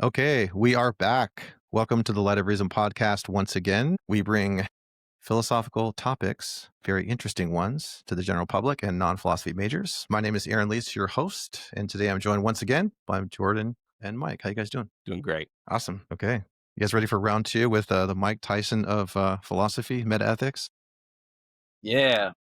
Okay, we are back. Welcome to the Light of Reason podcast once again. We bring philosophical topics, very interesting ones, to the general public and non-philosophy majors. My name is Aaron Lees, your host, and today I'm joined once again by Jordan and Mike. How you guys doing? Doing great. Awesome. Okay. You guys ready for round two with the Mike Tyson of philosophy, metaethics? Yeah.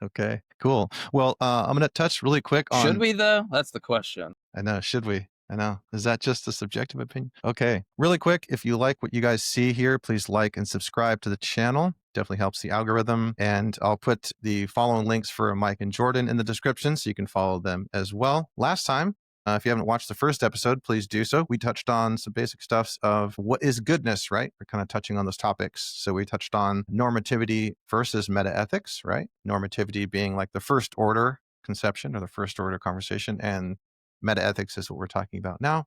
Okay, cool. Well, I'm going to touch really quick on... Should we, though? That's the question. I know. Should we? I know. Is that just a subjective opinion? Okay. Really quick, if you like what you guys see here, please like and subscribe to the channel. Definitely helps the algorithm. And I'll put the following links for Mike and Jordan in the description so you can follow them as well. Last time, if you haven't watched the first episode, please do so. We touched on some basic stuffs of what is goodness, right? We're kind of touching on those topics. So we touched on normativity versus metaethics, right? Normativity being like the first order conception or the first order conversation, and metaethics is what we're talking about now.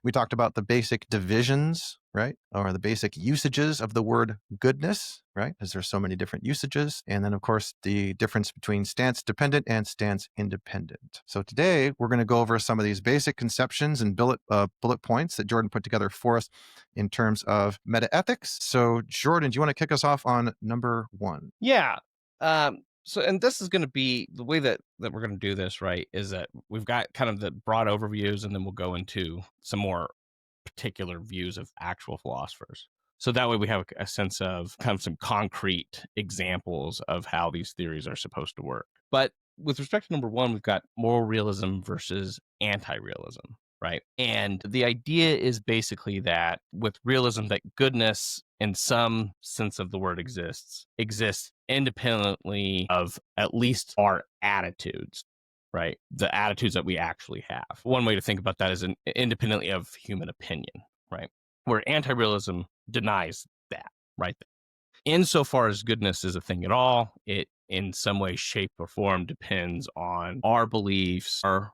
We talked about the basic divisions, right? Or the basic usages of the word goodness, right? Because there's so many different usages. And then, of course, the difference between stance dependent and stance independent. So today, we're going to go over some of these basic conceptions and bullet points that Jordan put together for us in terms of metaethics. So, Jordan, do you want to kick us off on number one? Yeah. And this is going to be the way that we're going to do this, right? Is that we've got kind of the broad overviews, and then we'll go into some more particular views of actual philosophers. So that way we have a sense of kind of some concrete examples of how these theories are supposed to work. But with respect to number one, we've got moral realism versus anti-realism, right? And the idea is basically that with realism, that goodness in some sense of the word exists independently of at least our attitudes, right? The attitudes that we actually have. One way to think about that is independently of human opinion, right? Where anti-realism denies that, right? Insofar as goodness is a thing at all, it in some way, shape, or form depends on our beliefs, our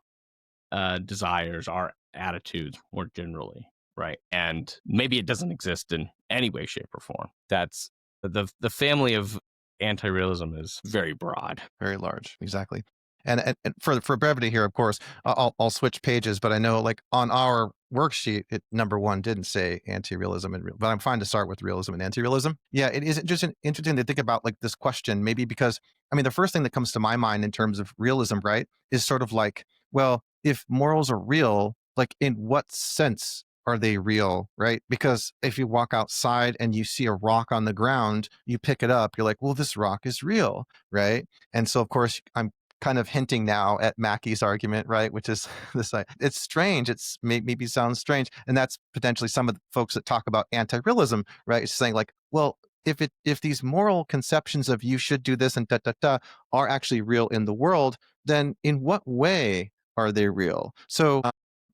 desires, our attitudes more generally, right? And maybe it doesn't exist in any way, shape, or form. That's the family of anti-realism is very broad, very large. Exactly. And for brevity here, of course, I'll switch pages, but I know like on our worksheet, number one didn't say anti-realism, but I'm fine to start with realism and anti-realism. Yeah, it is just interesting to think about like this question, maybe because, I mean, the first thing that comes to my mind in terms of realism, right, is sort of like, well, if morals are real, like in what sense are they real, right? Because if you walk outside and you see a rock on the ground, you pick it up, you're like, well, this rock is real, right? And so, of course, I'm kind of hinting now at Mackey's argument, right? Which is this, it's strange. It's maybe sounds strange. And that's potentially some of the folks that talk about anti-realism, right? It's saying like, well, if these moral conceptions of you should do this and are actually real in the world, then in what way are they real? So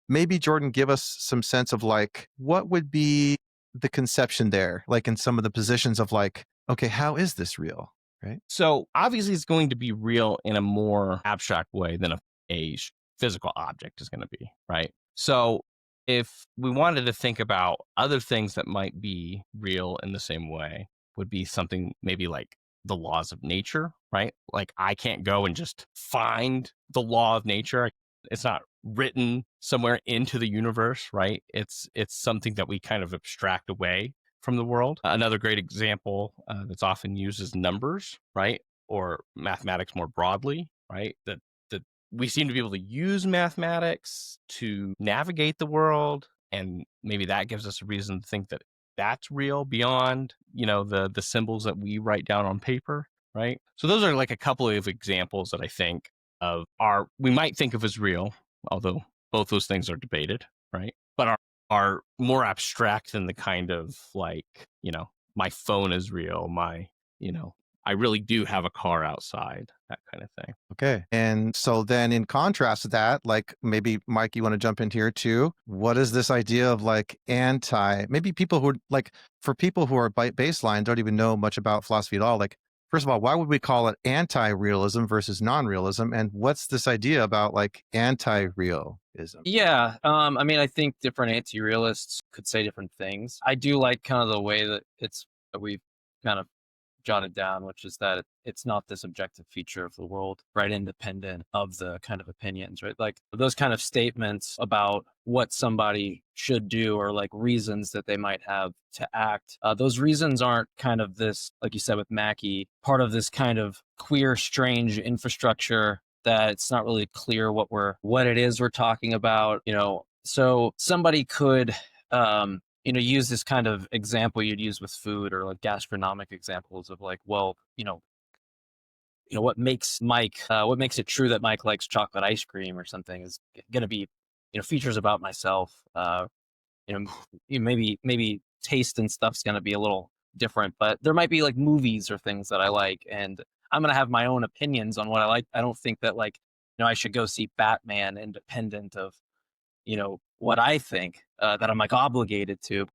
maybe Jordan, give us some sense of like, what would be the conception there? Like in some of the positions of like, okay, how is this real? Right. So obviously it's going to be real in a more abstract way than a physical object is going to be, right? So if we wanted to think about other things that might be real in the same way, would be something maybe like the laws of nature, right? Like I can't go and just find the law of nature. It's not written somewhere into the universe, right? It's something that we kind of abstract away from the world. Another great example that's often used is numbers, right? Or mathematics more broadly, right? That we seem to be able to use mathematics to navigate the world, and maybe that gives us a reason to think that that's real beyond, the symbols that we write down on paper, right? So those are like a couple of examples that I think of we might think of as real, although both those things are debated, right? But are more abstract than the kind of like, my phone is real, I really do have a car outside, that kind of thing. Okay. And so then in contrast to that, like maybe Mike, you want to jump in here too. What is this idea of like maybe people who like, for people who are baseline, don't even know much about philosophy at all. Like, first of all, why would we call it anti-realism versus non-realism? And what's this idea about like anti-realism? Yeah. I mean, I think different anti-realists could say different things. I do like kind of the way that we've kind of jotted down, which is that it's not this objective feature of the world, right? Independent of the kind of opinions, right? Like those kind of statements about what somebody should do or like reasons that they might have to act. Those reasons aren't kind of this, like you said with Mackey, part of this kind of queer, strange infrastructure that it's not really clear what it is we're talking about, So somebody could, use this kind of example you'd use with food or like gastronomic examples of like, well, what makes it true that Mike likes chocolate ice cream or something is going to be, features about myself. Maybe taste and stuff's going to be a little different, but there might be like movies or things that I like, and I'm going to have my own opinions on what I like. I don't think that like, I should go see Batman independent of, what I think, that I'm like obligated to,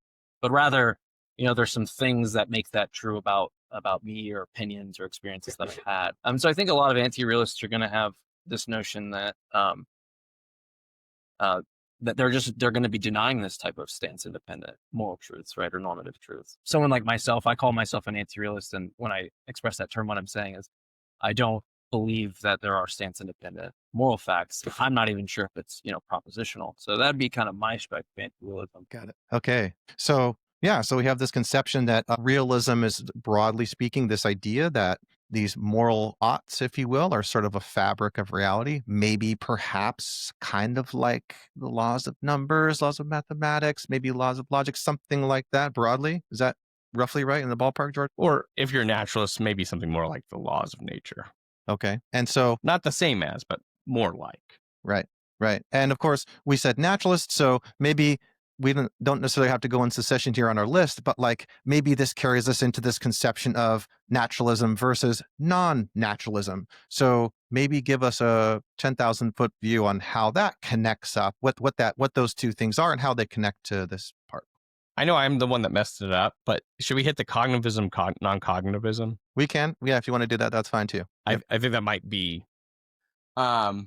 but rather, there's some things that make that true about me or opinions or experiences that I've had. So I think a lot of anti-realists are going to have this notion that, that they're going to be denying this type of stance independent moral truths, right, or normative truths. Someone like myself, I call myself an anti-realist, and when I express that term, what I'm saying is I don't believe that there are stance independent moral facts. I'm not even sure if it's propositional. So that'd be kind of my spec of anti-realism. Got it. Okay. So we have this conception that realism is, broadly speaking, this idea that these moral oughts, if you will, are sort of a fabric of reality, maybe perhaps kind of like the laws of numbers, laws of mathematics, maybe laws of logic, something like that broadly. Is that roughly right in the ballpark, George? Or if you're a naturalist, maybe something more like the laws of nature. Okay. And so, not the same as, but more like. Right. And of course, we said naturalist, so maybe we don't necessarily have to go in succession here on our list, but like maybe this carries us into this conception of naturalism versus non-naturalism. So maybe give us a 10,000-foot view on how that connects up, what those two things are and how they connect to this part. I know I'm the one that messed it up, but should we hit the cognitivism, non-cognitivism? We can. Yeah, if you want to do that, that's fine too. I think that might be, because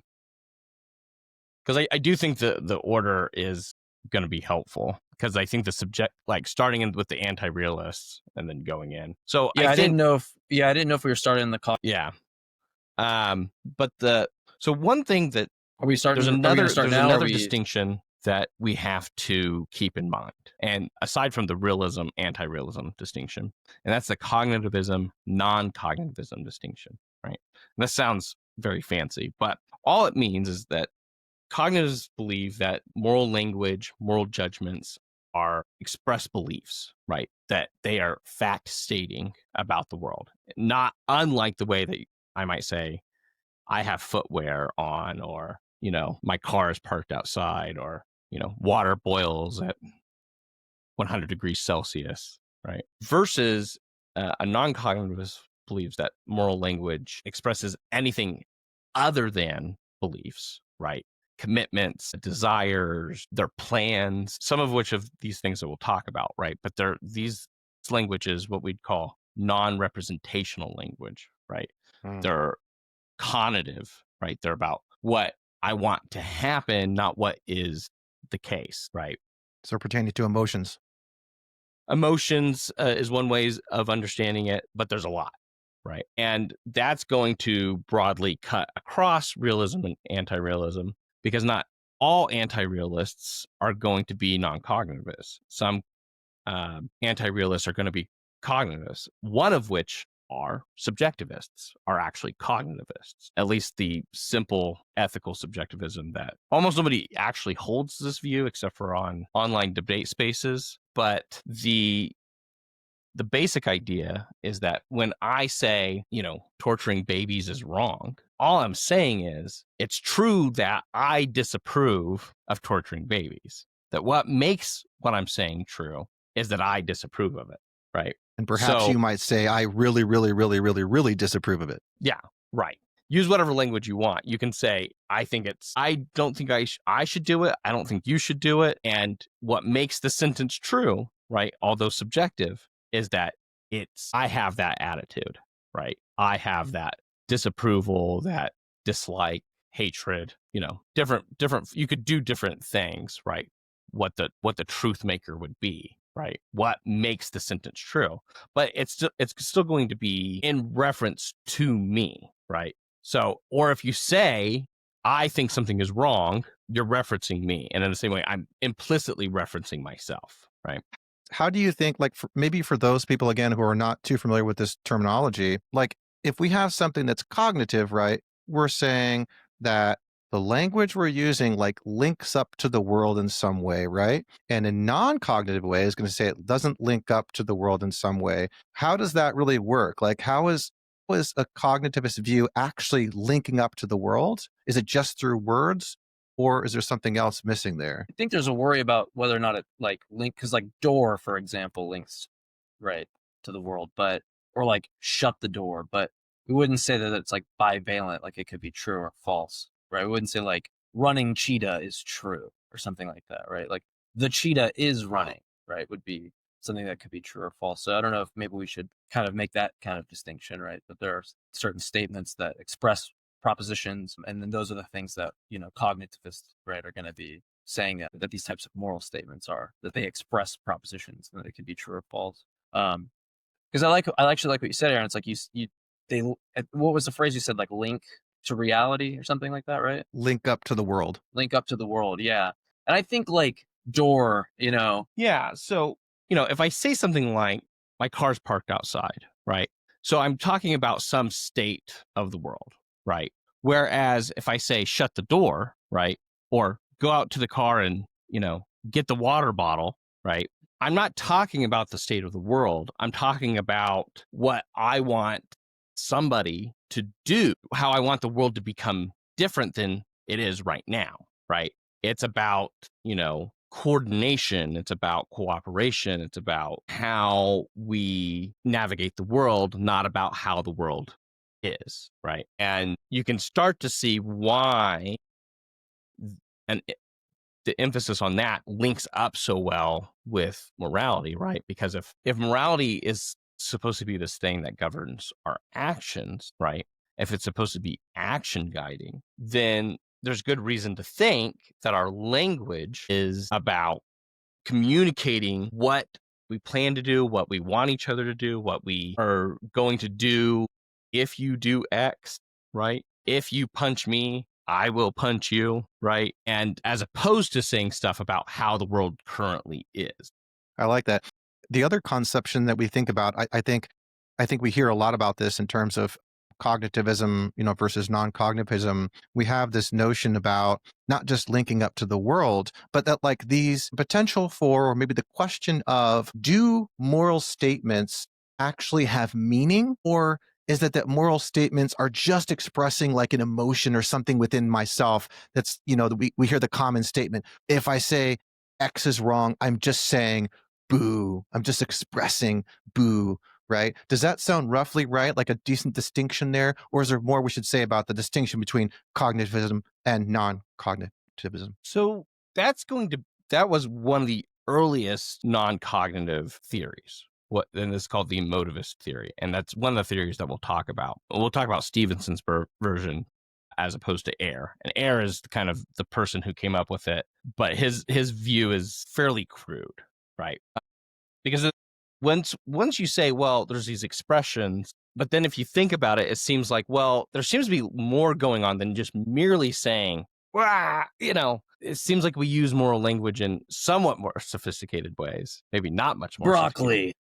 I do think the order is going to be helpful, because I think the subject, like starting in with the anti-realists and then going in. So yeah, I didn't know if we were starting in the yeah. But so one thing that are we starting? There's another distinction that we have to keep in mind, and aside from the realism anti-realism distinction, and that's the cognitivism non-cognitivism distinction, right? And this sounds very fancy, but all it means is that cognitivists believe that moral language, moral judgments are expressed beliefs, right? That they are fact stating about the world, not unlike the way that I might say I have footwear on, or my car is parked outside, or water boils at 100 degrees Celsius, right? Versus a non-cognitivist believes that moral language expresses anything other than beliefs, right? Commitments, desires, their plans, some of which of these things that we'll talk about, right? But these languages, what we'd call non-representational language, right? They're cognitive, right? They're about what I want to happen, not what is the case, right? So pertaining to emotions. Emotions is one way of understanding it, but there's a lot, right? And that's going to broadly cut across realism and anti-realism, because not all anti-realists are going to be non-cognitivists. Some anti-realists are going to be cognitivists, one of which are subjectivists, are actually cognitivists. At least the simple ethical subjectivism that almost nobody actually holds this view except for on online debate spaces. But the basic idea is that when I say, torturing babies is wrong, all I'm saying is it's true that I disapprove of torturing babies. That what makes what I'm saying true is that I disapprove of it, right? And perhaps you might say, I really, really, really, really, really disapprove of it. Yeah, right. Use whatever language you want. You can say, I don't think I should do it. I don't think you should do it. And what makes the sentence true, right, although subjective, is that I have that attitude, right? I have that disapproval, that dislike, hatred, different, you could do different things, right? What the truth maker would be. right? What makes the sentence true? But it's still going to be in reference to me, right? So, or if you say, I think something is wrong, you're referencing me. And in the same way, I'm implicitly referencing myself, right? How do you think, like, maybe for those people, again, who are not too familiar with this terminology, like, if we have something that's cognitive, right, we're saying that the language we're using, like, links up to the world in some way, right? And a non-cognitive way is going to say it doesn't link up to the world in some way. How does that really work? Like, how is a cognitivist view actually linking up to the world? Is it just through words, or is there something else missing there? I think there's a worry about whether or not it like because like door, for example, links right to the world, but or like shut the door, but we wouldn't say that it's like bivalent, like it could be true or false, right? We wouldn't say like running cheetah is true or something like that, right? Like the cheetah is running, right? Would be something that could be true or false. So I don't know if maybe we should kind of make that kind of distinction, right? But there are certain statements that express propositions, and then those are the things that cognitivists, right, are going to be saying that these types of moral statements are that they express propositions and that it could be true or false. Because I actually like what you said, Aaron. It's like they what was the phrase you said, like link to reality or something like that, right? Link up to the world. Link up to the world, yeah. And I think like door, Yeah. So, if I say something like, my car's parked outside, right? So I'm talking about some state of the world, right? Whereas if I say shut the door, right? Or go out to the car and, get the water bottle, right? I'm not talking about the state of the world. I'm talking about what I want somebody to do, how I want the world to become different than it is right now, right? It's about, coordination. It's about cooperation. It's about how we navigate the world, not about how the world is, right? And you can start to see why, and the emphasis on that links up so well with morality, right? Because if morality is supposed to be this thing that governs our actions, right? If it's supposed to be action guiding, then there's good reason to think that our language is about communicating what we plan to do, what we want each other to do, what we are going to do if you do X, right? If you punch me, I will punch you, right? And as opposed to saying stuff about how the world currently is. I like that. The other conception that we think about, I think we hear a lot about this in terms of cognitivism, versus non-cognitivism. We have this notion about not just linking up to the world, but that like these potential for, or maybe the question of, do moral statements actually have meaning, or is that moral statements are just expressing like an emotion or something within myself? That's, we hear the common statement, if I say X is wrong, I'm just saying boo. I'm just expressing boo, right? Does that sound roughly right? Like a decent distinction there? Or is there more we should say about the distinction between cognitivism and non-cognitivism? So that was one of the earliest non-cognitive theories. And it's called the emotivist theory. And that's one of the theories that we'll talk about. We'll talk about Stevenson's version as opposed to Ayer. And Ayer is kind of the person who came up with it, but his view is fairly crude, right? Because once you say, well, there's these expressions, but then if you think about it, it seems like, well, there seems to be more going on than just merely saying, "Wah," it seems like we use moral language in somewhat more sophisticated ways, maybe not much more. Broccoli.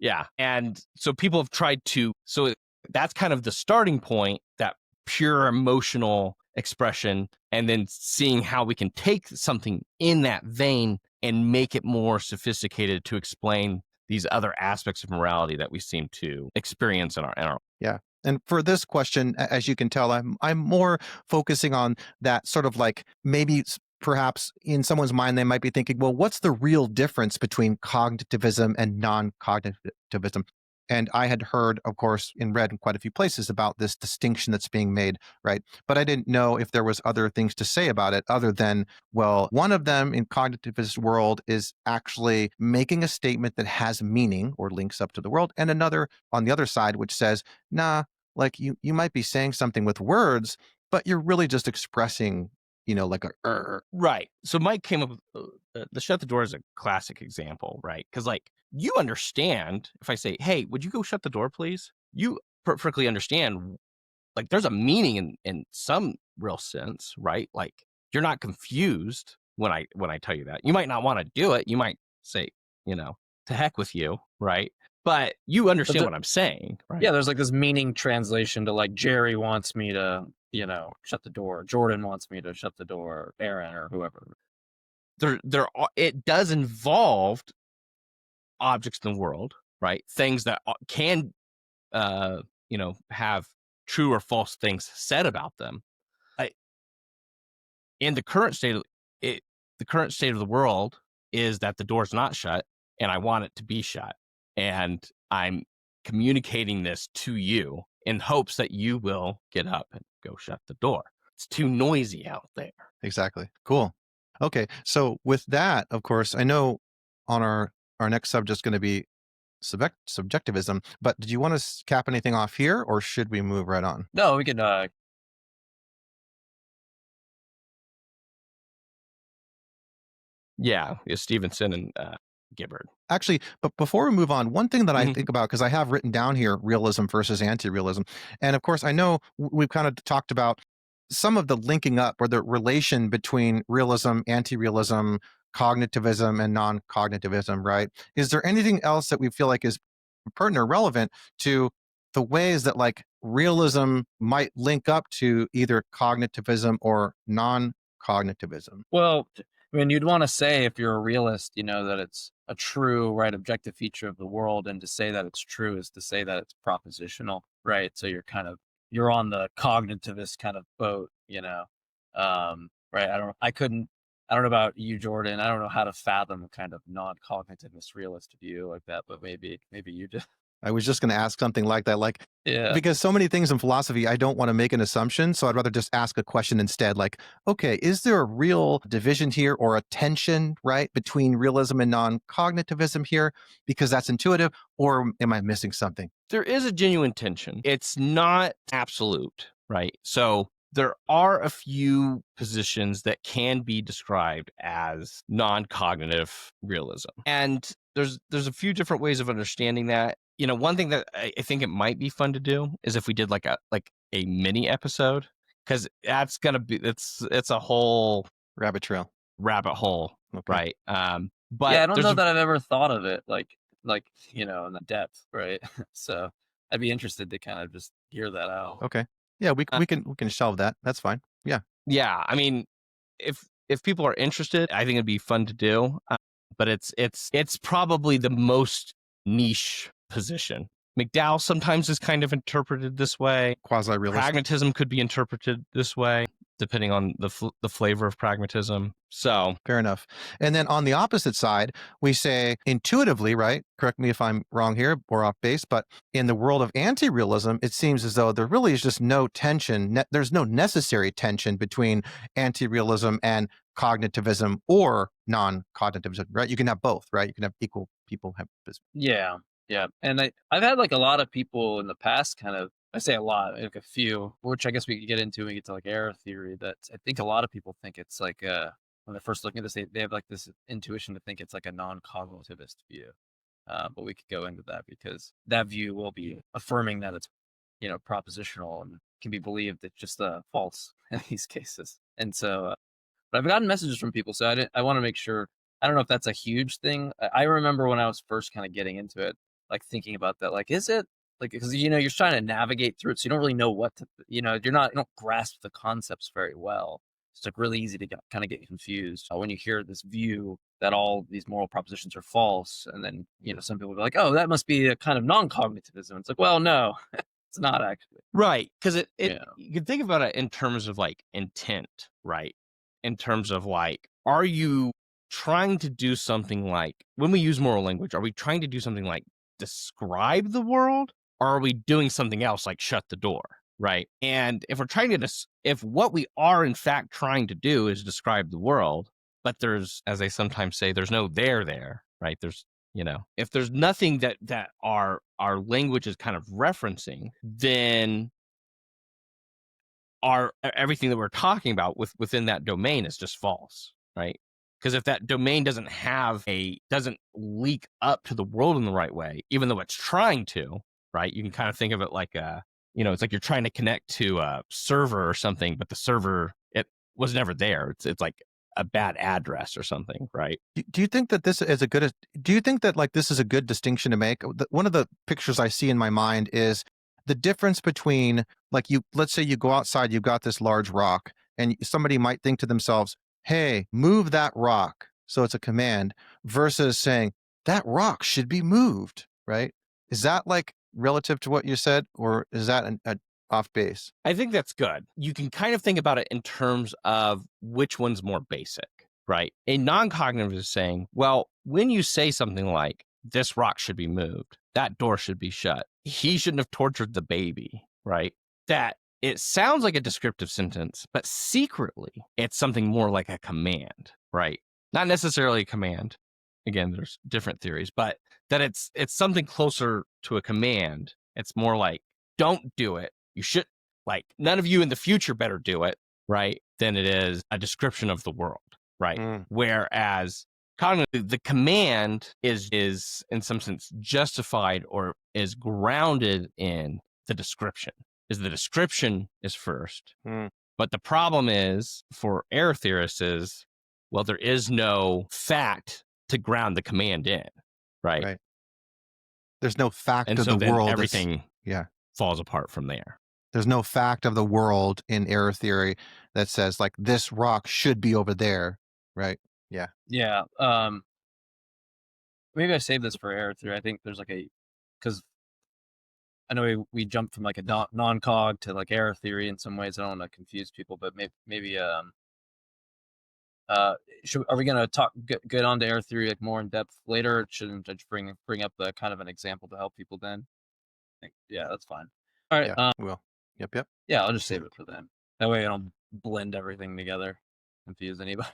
Yeah. And so people have tried so that's kind of the starting point, that pure emotional expression, and then seeing how we can take something in that vein and make it more sophisticated to explain these other aspects of morality that we seem to experience in our. Yeah. And for this question, as you can tell, I'm more focusing on that sort of like, maybe perhaps in someone's mind, they might be thinking, well, what's the real difference between cognitivism and non-cognitivism? And I had heard, of course, and read in quite a few places about this distinction that's being made, right? But I didn't know if there was other things to say about it other than, well, one of them in cognitivist world is actually making a statement that has meaning or links up to the world, and another on the other side, which says, nah, like you might be saying something with words, but you're really just expressing like a Right. So Mike came up with the shut the door is a classic example, right? Because like you understand if I say, "Hey, would you go shut the door, please?" You perfectly understand. Like there's a meaning in some real sense, right? Like you're not confused when I tell you that. You might not want to do it. You might say, to heck with you, right? But you understand what I'm saying, right? Yeah, there's like this meaning translation to like Jerry wants me to, shut the door. Jordan wants me to shut the door. Aaron or whoever. It does involve objects in the world, right? Things that can, have true or false things said about them. In the current state of the world is that the door's not shut, and I want it to be shut, and I'm communicating this to you in hopes that you will get up and go shut the door. It's too noisy out there. Exactly. Cool. Okay. So with that, of course, I know on our next subject is going to be subjectivism, but did you want to cap anything off here, or should we move right on? No, we can. Yeah, Stevenson and Gibbard. Actually, but before we move on, one thing that I Mhm. think about, because I have written down here realism versus anti-realism, and of course I know we've kind of talked about some of the linking up or the relation between realism, anti-realism, cognitivism, and non-cognitivism, right? Is there anything else that we feel like is pertinent or relevant to the ways that like realism might link up to either cognitivism or non-cognitivism? Well, I mean, you'd want to say if you're a realist, that it's a true, right, objective feature of the world, and to say that it's true is to say that it's propositional, right? So you're on the cognitivist kind of boat, right? I don't know about you, Jordan. I don't know how to fathom a kind of non-cognitivist realist view like that, but maybe you do. I was just going to ask something like that, like, Yeah. because so many things in philosophy, I don't want to make an assumption. So I'd rather just ask a question instead, like, okay, is there a real division here or a tension, right, between realism and non-cognitivism here? Because that's intuitive, or am I missing something? There is a genuine tension. It's not absolute, right? So there are a few positions that can be described as non-cognitive realism. And there's a few different ways of understanding that. One thing that I think it might be fun to do is if we did like a mini episode, because that's gonna be it's a whole Rabbit rabbit hole, Okay. right? But Yeah, I don't know that I've ever thought of it like in the depth, right? So I'd be interested to kind of just hear that out. Okay. Yeah, we can shelve that. That's fine. Yeah. Yeah, I mean, if people are interested, I think it'd be fun to do. But it's probably the most niche position. McDowell sometimes is kind of interpreted this way. Quasi-realist. Pragmatism could be interpreted this way, depending on the flavor of pragmatism. So Fair enough. And then on the opposite side, we say intuitively, right? Correct me if I'm wrong here or off base, but in the world of anti-realism, it seems as though there really is just no tension. There's no necessary tension between anti-realism and cognitivism or non-cognitivism, right? You can have both, right? You can have equal people have this. Yeah, yeah. And I've had like a lot of people in the past kind of, I say a lot, like a few, which I guess we could get into when we get to like error theory, that I think a lot of people think it's like when they're first looking at this, they have like this intuition to think it's like a non-cognitivist view. But we could go into that because that view will be affirming that it's, propositional and can be believed. It's just false in these cases. And so, but I've gotten messages from people, so I want to make sure. I don't know if that's a huge thing. I remember when I was first kind of getting into it, like thinking about that, like, is it like, because you're trying to navigate through it, so you don't really know what to, you don't grasp the concepts very well. It's like really easy to kind of get confused when you hear this view that all these moral propositions are false, and then some people will be like, oh, that must be a kind of non-cognitivism. It's like, well, no, it's not actually. right, because it Yeah. you can think about it in terms of like intent, right? In terms of like, are you trying to do something like, when we use moral language, are we trying to do something like describe the world, or are we doing something else like shut the door, right? And if we're trying to if what we are in fact trying to do is describe the world, but there's, as I sometimes say, there's no there, right? There's if there's nothing that our language is kind of referencing, then everything that we're talking about within that domain is just false, right? Because if that domain doesn't leak up to the world in the right way, even though it's trying to, right? You can kind of think of it like it's like you're trying to connect to a server or something, but the server, it was never there. It's like a bad address or something, right? Do you think that this is do you think that like this is a good distinction to make? One of the pictures I see in my mind is the difference between like let's say you go outside, you've got this large rock and somebody might think to themselves, hey, move that rock. So it's a command versus saying that rock should be moved, right? Is that like relative to what you said, or is that an off base? I think that's good. You can kind of think about it in terms of which one's more basic, right? A non-cognitive is saying, well, when you say something like, this rock should be moved, that door should be shut, he shouldn't have tortured the baby, right? That it sounds like a descriptive sentence, but secretly it's something more like a command, right? Not necessarily a command. Again, there's different theories, but that it's something closer to a command. It's more like, don't do it. You should, like, none of you in the future better do it, right? Than it is a description of the world, right? Whereas cognitively, the command is in some sense justified or is grounded in the description. The description is first. But the problem is for error theorists is, well, there is no fact to ground the command in, right? There's no fact and of so the world. Everything falls apart from there. There's no fact of the world in error theory that says like this rock should be over there, right? Yeah. Yeah. Maybe I saved this for error theory. I think there's like because I know we jumped from like a non-cog to like error theory in some ways. I don't want to confuse people, but maybe are we going to get on to error theory like more in depth later? Or shouldn't I just bring up the kind of an example to help people then? Yeah, that's fine. All right. Yeah, we will. Yep. Yeah, I'll just save it for then. That way I don't blend everything together, confuse anybody.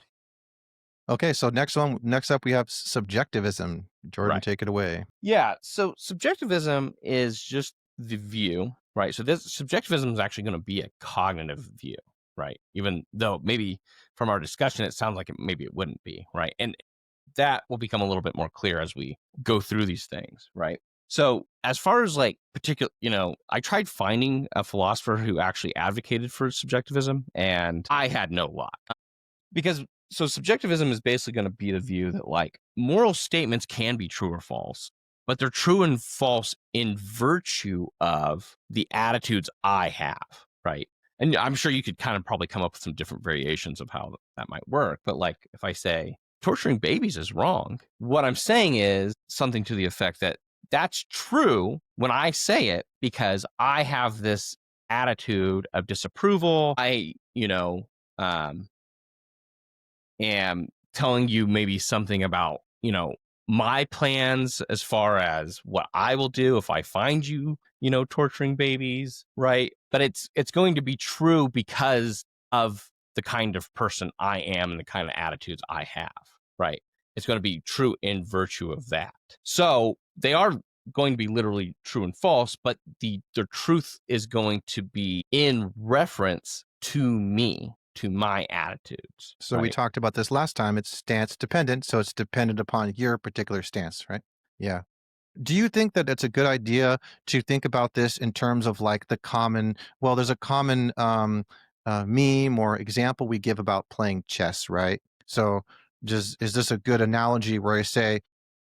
Okay, so next up we have subjectivism. Jordan, take it away. Yeah, so subjectivism is just the view, right? So this subjectivism is actually going to be a cognitive view, right? Even though maybe from our discussion it sounds like maybe it wouldn't be, right? And that will become a little bit more clear as we go through these things, right? So as far as like particular, I tried finding a philosopher who actually advocated for subjectivism, and I had no luck. So subjectivism is basically going to be the view that like moral statements can be true or false, but they're true and false in virtue of the attitudes I have, right? And I'm sure you could kind of probably come up with some different variations of how that might work. But like if I say torturing babies is wrong, what I'm saying is something to the effect that that's true when I say it because I have this attitude of disapproval. I, am telling you maybe something about, my plans as far as what I will do if I find you, torturing babies, right? But it's going to be true because of the kind of person I am and the kind of attitudes I have, right? It's going to be true in virtue of that. So they are going to be literally true and false, but the truth is going to be in reference to me, to my attitudes. So we talked about this last time. It's stance dependent. So it's dependent upon your particular stance, right? Yeah. Do you think that it's a good idea to think about this in terms of like there's a common meme or example we give about playing chess, right? So is this a good analogy where I say,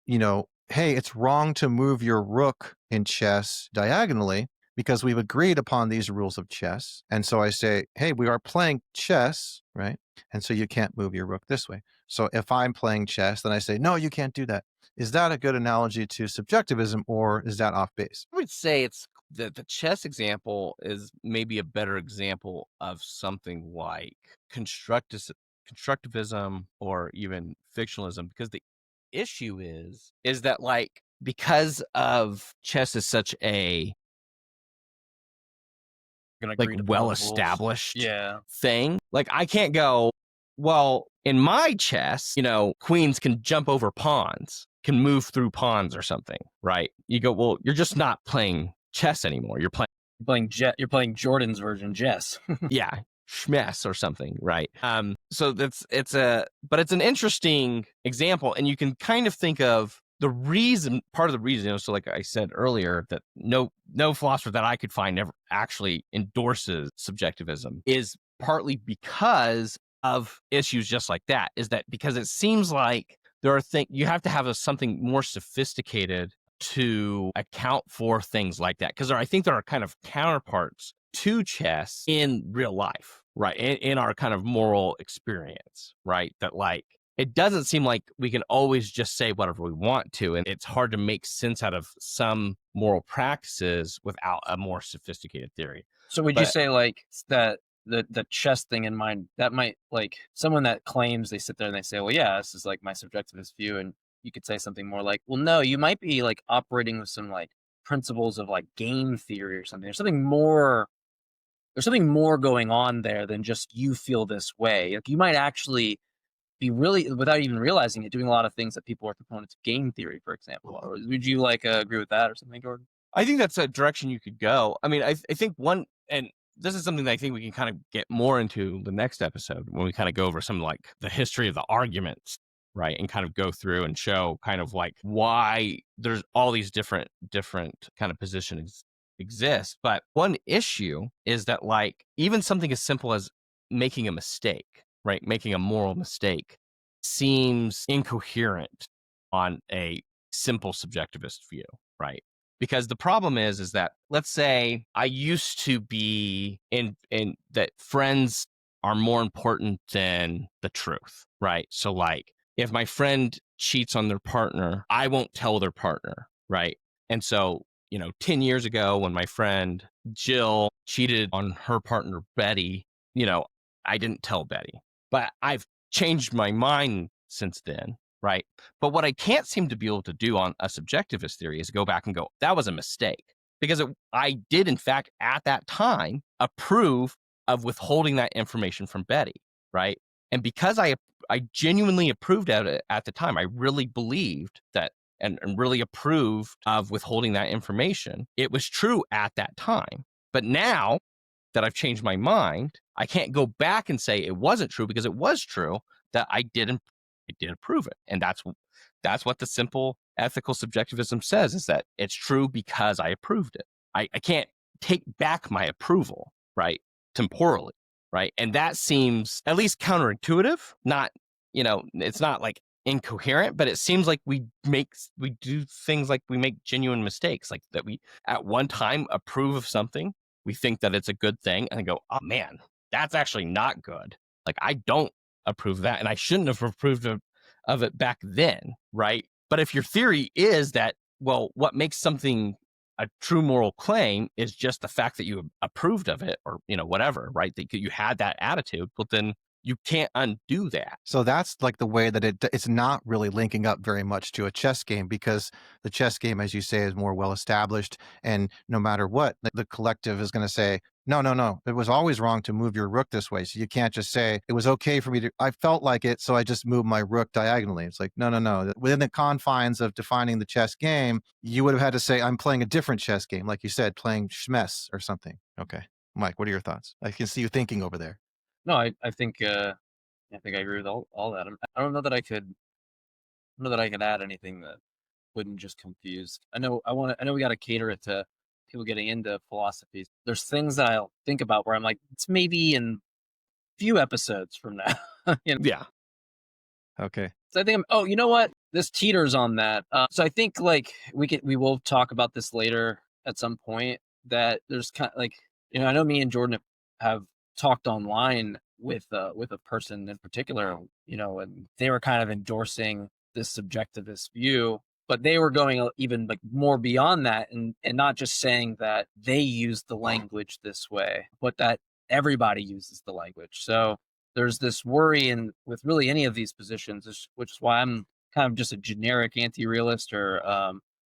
hey, it's wrong to move your rook in chess diagonally because we've agreed upon these rules of chess. And so I say, hey, we are playing chess, right? And so you can't move your rook this way. So if I'm playing chess, then I say, no, you can't do that. Is that a good analogy to subjectivism, or is that off base? I would say it's the chess example is maybe a better example of something like constructivism or even fictionalism, because the issue is that like because of chess is such a well-established thing, like I can't go, well, in my chess, queens can jump over pawns, can move through pawns or something, right? You go, well, you're just not playing chess anymore. You're playing You're playing Jordan's version, Jess. Yeah, schmess or something, right? So it's an interesting example, and you can kind of think of part of the reason, so like I said earlier, that no philosopher that I could find ever actually endorses subjectivism is partly because of issues just like that, is that because it seems like there are things you have to have something more sophisticated to account for things like that, because I think there are kind of counterparts to chess in real life, right? In our kind of moral experience, right? That like it doesn't seem like we can always just say whatever we want to, and it's hard to make sense out of some moral practices without a more sophisticated theory. So would you say like that the chess thing in mind, that might, like, someone that claims, they sit there and they say, well, yeah, this is like my subjectivist view, and you could say something more like, well, no, you might be like operating with some like principles of like game theory or something. There's something more going on there than just you feel this way. Like you might actually be really, without even realizing it, doing a lot of things that people are proponents of game theory, for example. Or would you like agree with that or something, Jordan? I think that's a direction you could go. I mean, I think and this is something that I think we can kind of get more into the next episode when we kind of go over some like the history of the arguments, right? And kind of go through and show kind of like why there's all these different kind of positions exist. But one issue is that like even something as simple as making a mistake, right? Making a moral mistake seems incoherent on a simple subjectivist view, right? Because the problem is that let's say I used to be in that friends are more important than the truth, right? So like if my friend cheats on their partner, I won't tell their partner, right? And so, 10 years ago when my friend Jill cheated on her partner Betty, I didn't tell Betty. But I've changed my mind since then, right? But what I can't seem to be able to do on a subjectivist theory is go back and go, that was a mistake. Because I did, in fact, at that time, approve of withholding that information from Betty, right? And because I genuinely approved of it at the time, I really believed that and really approved of withholding that information. It was true at that time. But now that I've changed my mind, I can't go back and say it wasn't true because it was true that I did approve it. And that's what the simple ethical subjectivism says, is that it's true because I approved it. I can't take back my approval, right? Temporally, right? And that seems at least counterintuitive. Not, it's not like incoherent, but it seems like we do things like we make genuine mistakes, like that we at one time approve of something, we think that it's a good thing, and I go, oh man, that's actually not good. Like I don't approve of that, and I shouldn't have approved of it back then, right? But if your theory is that, well, what makes something a true moral claim is just the fact that you approved of it, or whatever, right? That you had that attitude, but then you can't undo that. So that's like the way that it's not really linking up very much to a chess game, because the chess game, as you say, is more well established, and no matter what, the collective is going to say, no, it was always wrong to move your rook this way. So you can't just say it was okay for me to, I felt like it, so I just moved my rook diagonally. It's like, no. Within the confines of defining the chess game, you would have had to say, I'm playing a different chess game, like you said, playing schmess or something. Okay, Mike, what are your thoughts? I can see you thinking over there. No, I think I agree with all that. I don't know that I could add anything that wouldn't just confuse. I know we got to cater it to people getting into philosophy. There's things that I'll think about where I'm like, it's maybe in a few episodes from now. Yeah. Okay. So I think you know what? This teeters on that. So I think like we will talk about this later at some point, that there's kind of like, I know me and Jordan have talked online with a person in particular, and they were kind of endorsing this subjectivist view, but they were going even like more beyond that, and not just saying that they use the language this way, but that everybody uses the language. So there's this worry with really any of these positions, which is why I'm kind of just a generic anti-realist, or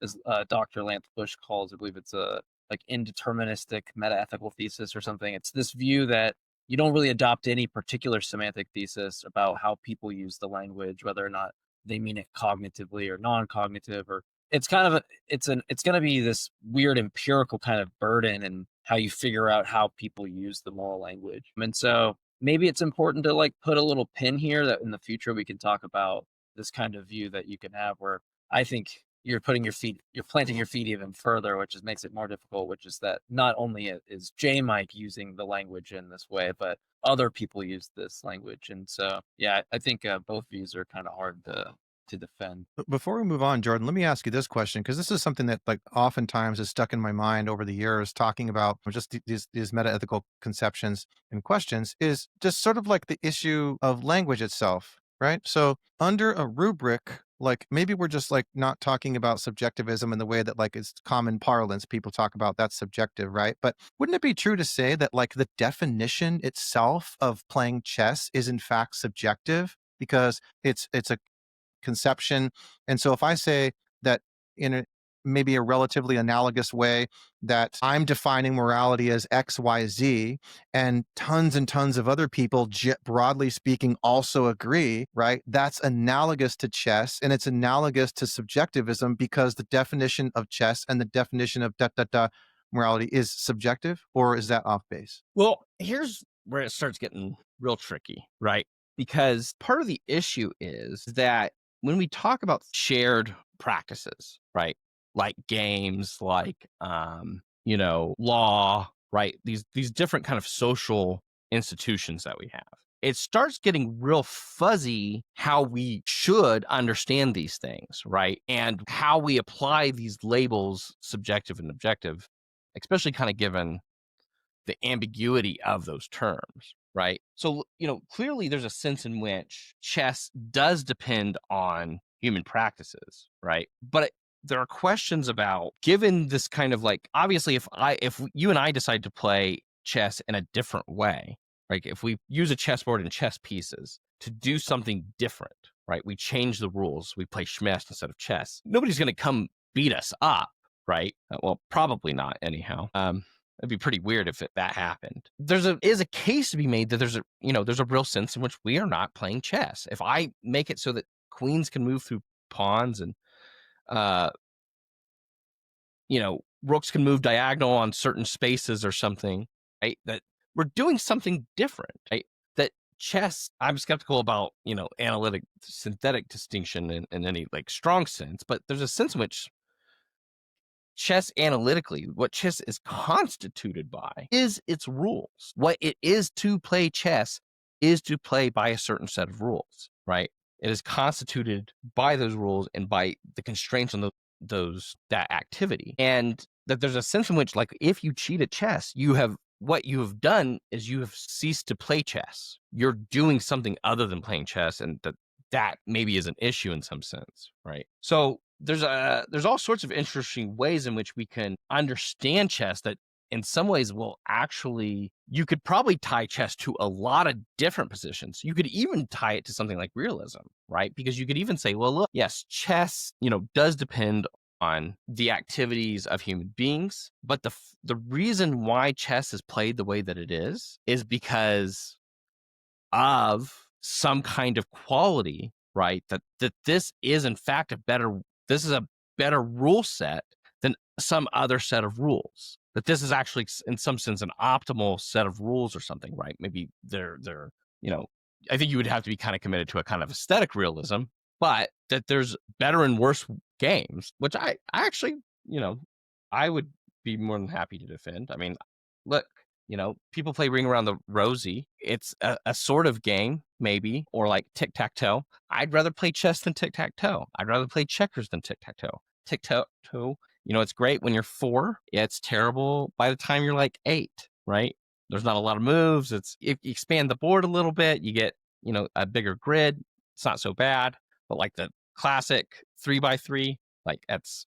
as Dr. Lance Bush calls, I believe it's a like indeterministic metaethical thesis or something. It's this view that you don't really adopt any particular semantic thesis about how people use the language, whether or not they mean it cognitively or non-cognitive, or it's kind of it's going to be this weird empirical kind of burden, and how you figure out how people use the moral language. And so maybe it's important to like put a little pin here that in the future we can talk about this kind of view that you can have, where I think you're planting your feet even further, which makes it more difficult, which is that not only is J Mike using the language in this way, but other people use this language. And so, yeah, I think both views are kind of hard to defend. Before we move on, Jordan, let me ask you this question, because this is something that like oftentimes is stuck in my mind over the years, talking about just these metaethical conceptions and questions, is just sort of like the issue of language itself, right? So under a rubric, like maybe we're just like not talking about subjectivism in the way that like it's common parlance. People talk about that's subjective, right? But wouldn't it be true to say that like the definition itself of playing chess is in fact subjective? Because it's a conception. And so if I say that in a maybe a relatively analogous way, that I'm defining morality as X, Y, Z, and tons of other people, broadly speaking, also agree, right? That's analogous to chess, and it's analogous to subjectivism because the definition of chess and the definition of morality is subjective, or is that off base? Well, here's where it starts getting real tricky, right? Because part of the issue is that when we talk about shared practices, right? Like games, like law, right? These different kind of social institutions that we have. It starts getting real fuzzy how we should understand these things, right? And how we apply these labels, subjective and objective, especially kind of given the ambiguity of those terms, right? So, clearly there's a sense in which chess does depend on human practices, right? But there are questions about, given this kind of like, obviously, if you and I decide to play chess in a different way, like if we use a chessboard and chess pieces to do something different, right? We change the rules. We play Schmidt instead of chess. Nobody's going to come beat us up, right? Well, probably not anyhow. It'd be pretty weird if that happened. Is a case to be made that there's a real sense in which we are not playing chess. If I make it so that queens can move through pawns and rooks can move diagonal on certain spaces or something, right? That we're doing something different, right? That chess, I'm skeptical about, analytic synthetic distinction in any like strong sense, but there's a sense in which chess analytically, what chess is constituted by is its rules. What it is to play chess is to play by a certain set of rules, right? It is constituted by those rules and by the constraints on that activity. And that there's a sense in which, like, if you cheat at chess, what you have done is you have ceased to play chess. You're doing something other than playing chess, and that maybe is an issue in some sense, right? So there's all sorts of interesting ways in which we can understand chess that in some ways you could probably tie chess to a lot of different positions. You could even tie it to something like realism, right? Because you could even say, well, look, yes, chess, does depend on the activities of human beings, but the reason why chess is played the way that it is because of some kind of quality, right? That this is in fact this is a better rule set than some other set of rules. That this is actually, in some sense, an optimal set of rules or something, right? Maybe they're I think you would have to be kind of committed to a kind of aesthetic realism, but that there's better and worse games, which I actually, I would be more than happy to defend. I mean, look, people play Ring Around the Rosie. It's a sort of game, maybe, or like tic-tac-toe. I'd rather play chess than tic-tac-toe. I'd rather play checkers than tic-tac-toe. Tic-tac-toe, it's great when you're 4. It's terrible by the time you're like 8, right? There's not a lot of moves. If you expand the board a little bit, you get, a bigger grid. It's not so bad. But like the classic 3x3, like that's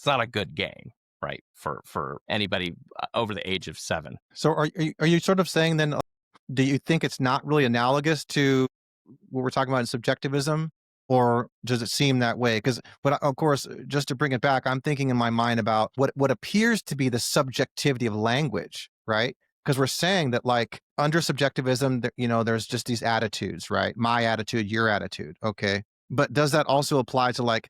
not a good game, right? For anybody over the age of 7. So are you sort of saying then, do you think it's not really analogous to what we're talking about in subjectivism, or does it seem that way? But of course, just to bring it back, I'm thinking in my mind about what appears to be the subjectivity of language, right? Because we're saying that like under subjectivism, there's just these attitudes, right? My attitude, your attitude. Okay. But does that also apply to like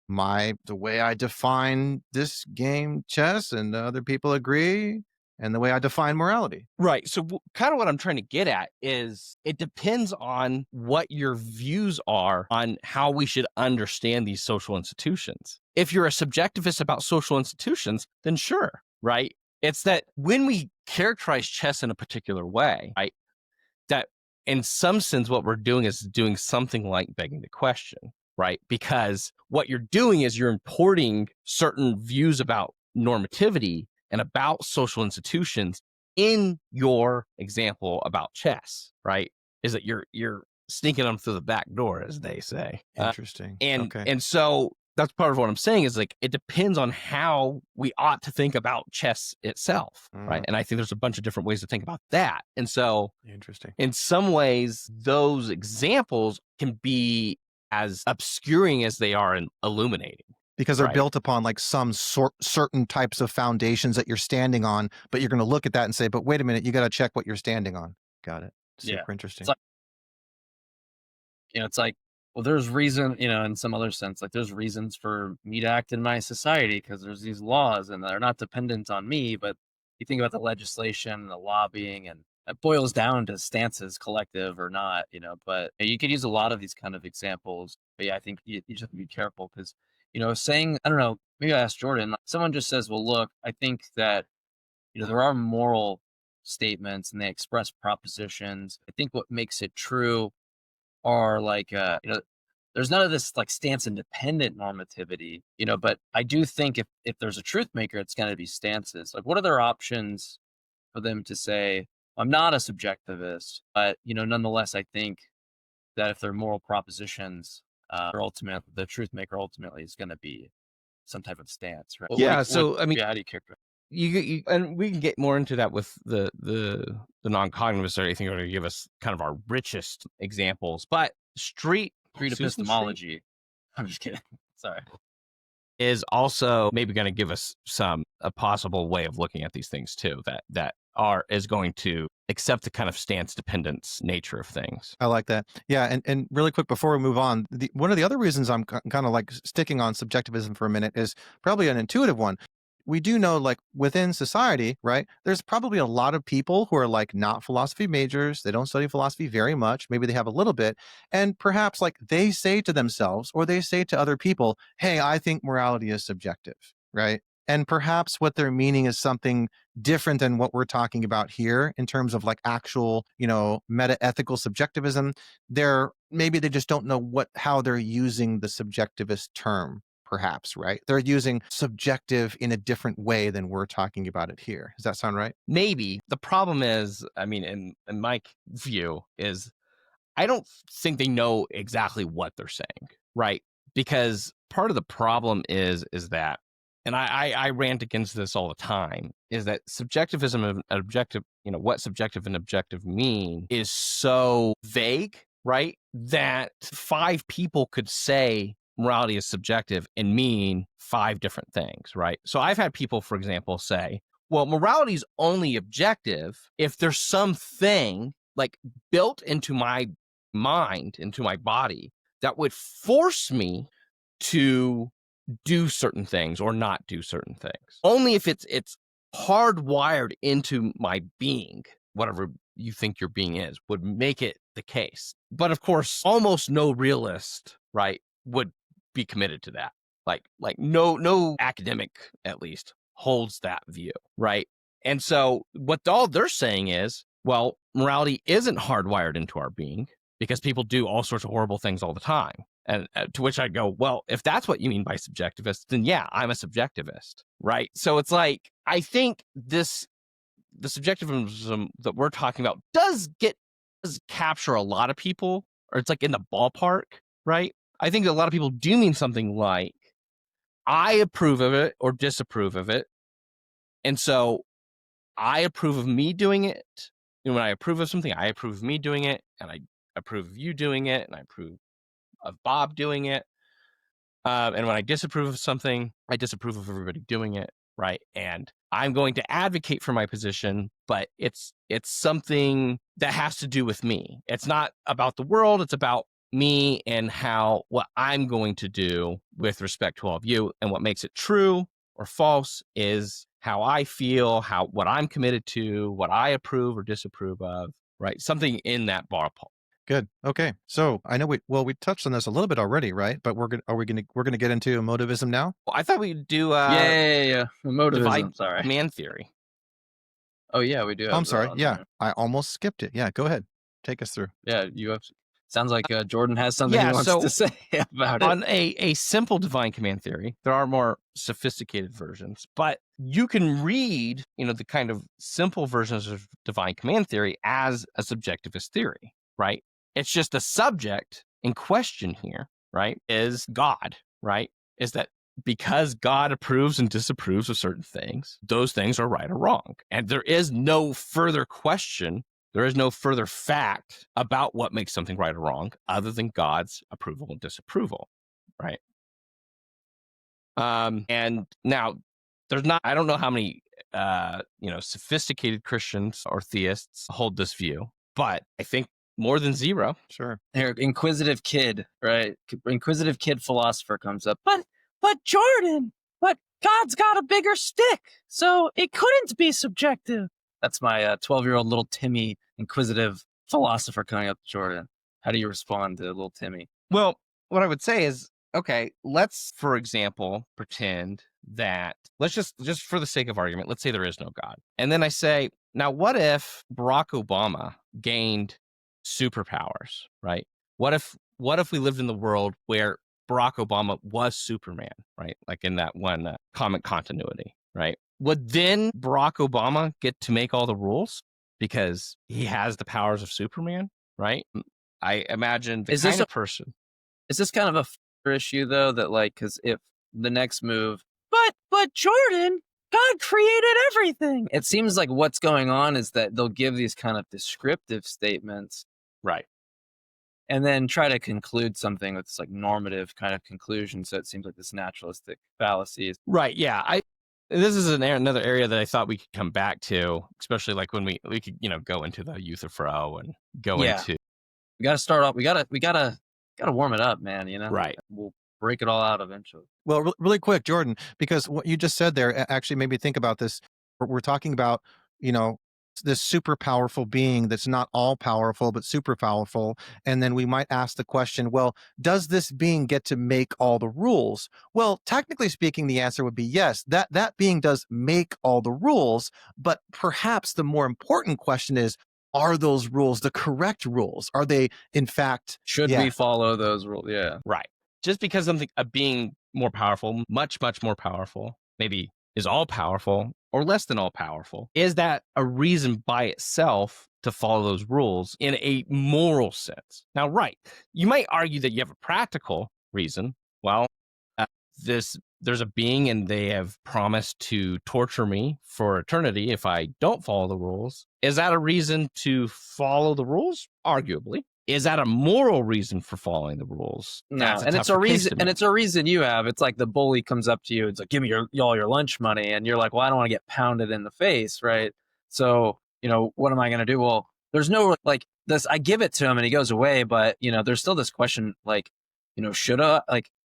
the way I define this game chess and other people agree? and the way I define morality. Right. So kind of what I'm trying to get at is it depends on what your views are on how we should understand these social institutions. If you're a subjectivist about social institutions, then sure, right? It's that when we characterize chess in a particular way, right, that in some sense, what we're doing is doing something like begging the question, right? Because what you're doing is you're importing certain views about normativity and about social institutions in your example about chess, right? Is that you're sneaking them through the back door, as they say. Interesting. Okay. And so that's part of what I'm saying is like it depends on how we ought to think about chess itself, right? And I think there's a bunch of different ways to think about that. And so Interesting. in some ways, those examples can be as obscuring as they are illuminating. Because they're Right. built upon like some certain types of foundations that you're standing on, but you're going to look at that and say, but wait a minute, you got to check what you're standing on. Got it. Super interesting. It's like, well, there's reason, in some other sense, like there's reasons for me to act in my society because there's these laws and they're not dependent on me. But you think about the legislation, the lobbying, and it boils down to stances, collective or not, but you could use a lot of these kind of examples. But yeah, I think you just have to be careful because, saying, I don't know, maybe I asked Jordan, someone just says, well, look, I think that, there are moral statements and they express propositions. I think what makes it true are like, there's none of this like stance independent normativity, but I do think if there's a truth maker, it's going to be stances. Like, what are their options for them to say, I'm not a subjectivist, but, nonetheless, I think that if they're moral propositions, the truth maker ultimately is going to be some type of stance, right? Yeah. So, I mean, how do you characterize? You and we can get more into that with the non-cognitivists or anything, or to give us kind of our richest examples. But street epistemology. I'm just kidding. Sorry. Is also maybe going to give us a possible way of looking at these things too. That is going to accept the kind of stance dependence nature of things. I like that. Yeah, and really quick before we move on, one of the other reasons I'm kind of like sticking on subjectivism for a minute is probably an intuitive one. We do know, like within society, right, there's probably a lot of people who are like not philosophy majors. They don't study philosophy very much. Maybe they have a little bit. And perhaps like they say to themselves or they say to other people, hey, I think morality is subjective, right? And perhaps what they're meaning is something different than what we're talking about here in terms of like actual, metaethical subjectivism. Maybe they just don't know how they're using the subjectivist term. Perhaps, right? They're using subjective in a different way than we're talking about it here. Does that sound right? Maybe. The problem is, I mean, in my view, is I don't think they know exactly what they're saying, right? Because part of the problem is that, and I rant against this all the time, is that subjectivism and objective, what subjective and objective mean is so vague, right? That 5 people could say morality is subjective and mean 5 different things, right? So I've had people, for example, say, well, morality is only objective if there's something like built into my mind, into my body, that would force me to do certain things or not do certain things. Only if it's hardwired into my being, whatever you think your being is, would make it the case. But of course, almost no realist, right, would be committed to that. Like no academic, at least, holds that view, right? And so what all they're saying is, well, morality isn't hardwired into our being because people do all sorts of horrible things all the time. And to which I go, well, if that's what you mean by subjectivist, then yeah, I'm a subjectivist, right? So it's like, I think the subjectivism that we're talking about does capture a lot of people, or it's like in the ballpark, right? I think that a lot of people do mean something like, I approve of it or disapprove of it. And so I approve of me doing it. When I approve of something, I approve of me doing it. And I approve of you doing it. And I approve of Bob doing it. And when I disapprove of something, I disapprove of everybody doing it, right? And I'm going to advocate for my position, but it's something that has to do with me. It's not about the world. It's about me and what I'm going to do with respect to all of you. And what makes it true or false is how I feel, what I'm committed to, what I approve or disapprove of, right? Something in that ballpark. Good. Okay. So I know we touched on this a little bit already, right? But we're gonna get into emotivism now. Well, I thought we'd do Yeah. divide Emotivism. Sorry. man theory. Oh yeah, we do Oh, I'm have that sorry. on Yeah, there. I almost skipped it. Yeah, go ahead. Take us through. Yeah, you have. Sounds like Jordan has something he Yeah, wants so to say about it. on a simple divine command theory, there are more sophisticated versions, but you can read, the kind of simple versions of divine command theory as a subjectivist theory, right? It's just the subject in question here, right, is God, right? Is that because God approves and disapproves of certain things, those things are right or wrong. And there is no further question, there is no further fact about what makes something right or wrong other than God's approval and disapproval, right? And now I don't know how many, sophisticated Christians or theists hold this view, but I think more than zero. Sure. Here, inquisitive kid, right? Inquisitive kid philosopher comes up. But Jordan, but God's got a bigger stick, so it couldn't be subjective. That's my 12-year-old little Timmy inquisitive philosopher coming up to Jordan. How do you respond to little Timmy? Well, what I would say is, okay, let's, for example, pretend that, let's just for the sake of argument, let's say there is no God. And then I say, now what if Barack Obama gained superpowers, right? What if we lived in the world where Barack Obama was Superman, right? Like in that one comic continuity, right? Would then Barack Obama get to make all the rules because he has the powers of Superman, right? I imagine the kind of person. Is this kind of a issue though, that like, because if the next move, but Jordan, God created everything. It seems like what's going on is that they'll give these kind of descriptive statements, right, and then try to conclude something with this like normative kind of conclusion. So it seems like this naturalistic fallacy. Right. Yeah. This is another area that I thought we could come back to, especially like when we could, go into the Euthyphro and go into. We got to start off. We gotta warm it up, man. Right. We'll break it all out eventually. Well, really quick, Jordan, because what you just said there actually made me think about this. We're talking about, this super powerful being that's not all powerful, but super powerful. And then we might ask the question, well, does this being get to make all the rules? Well, technically speaking, the answer would be yes, that being does make all the rules. But perhaps the more important question is, are those rules the correct rules? Are they, in fact, should we follow those rules? Yeah. Right. Just because a being more powerful, much, much more powerful, maybe is all powerful or less than all powerful, is that a reason by itself to follow those rules in a moral sense? Now, right, you might argue that you have a practical reason. Well, there's a being and they have promised to torture me for eternity if I don't follow the rules. Is that a reason to follow the rules? Arguably. Is that a moral reason for following the rules? No, and it's a reason. And it's a reason you have. It's like the bully comes up to you. It's like, give me all your lunch money, and you're like, well, I don't want to get pounded in the face, right? So, what am I going to do? Well, there's no like this. I give it to him, and he goes away. But there's still this question, like,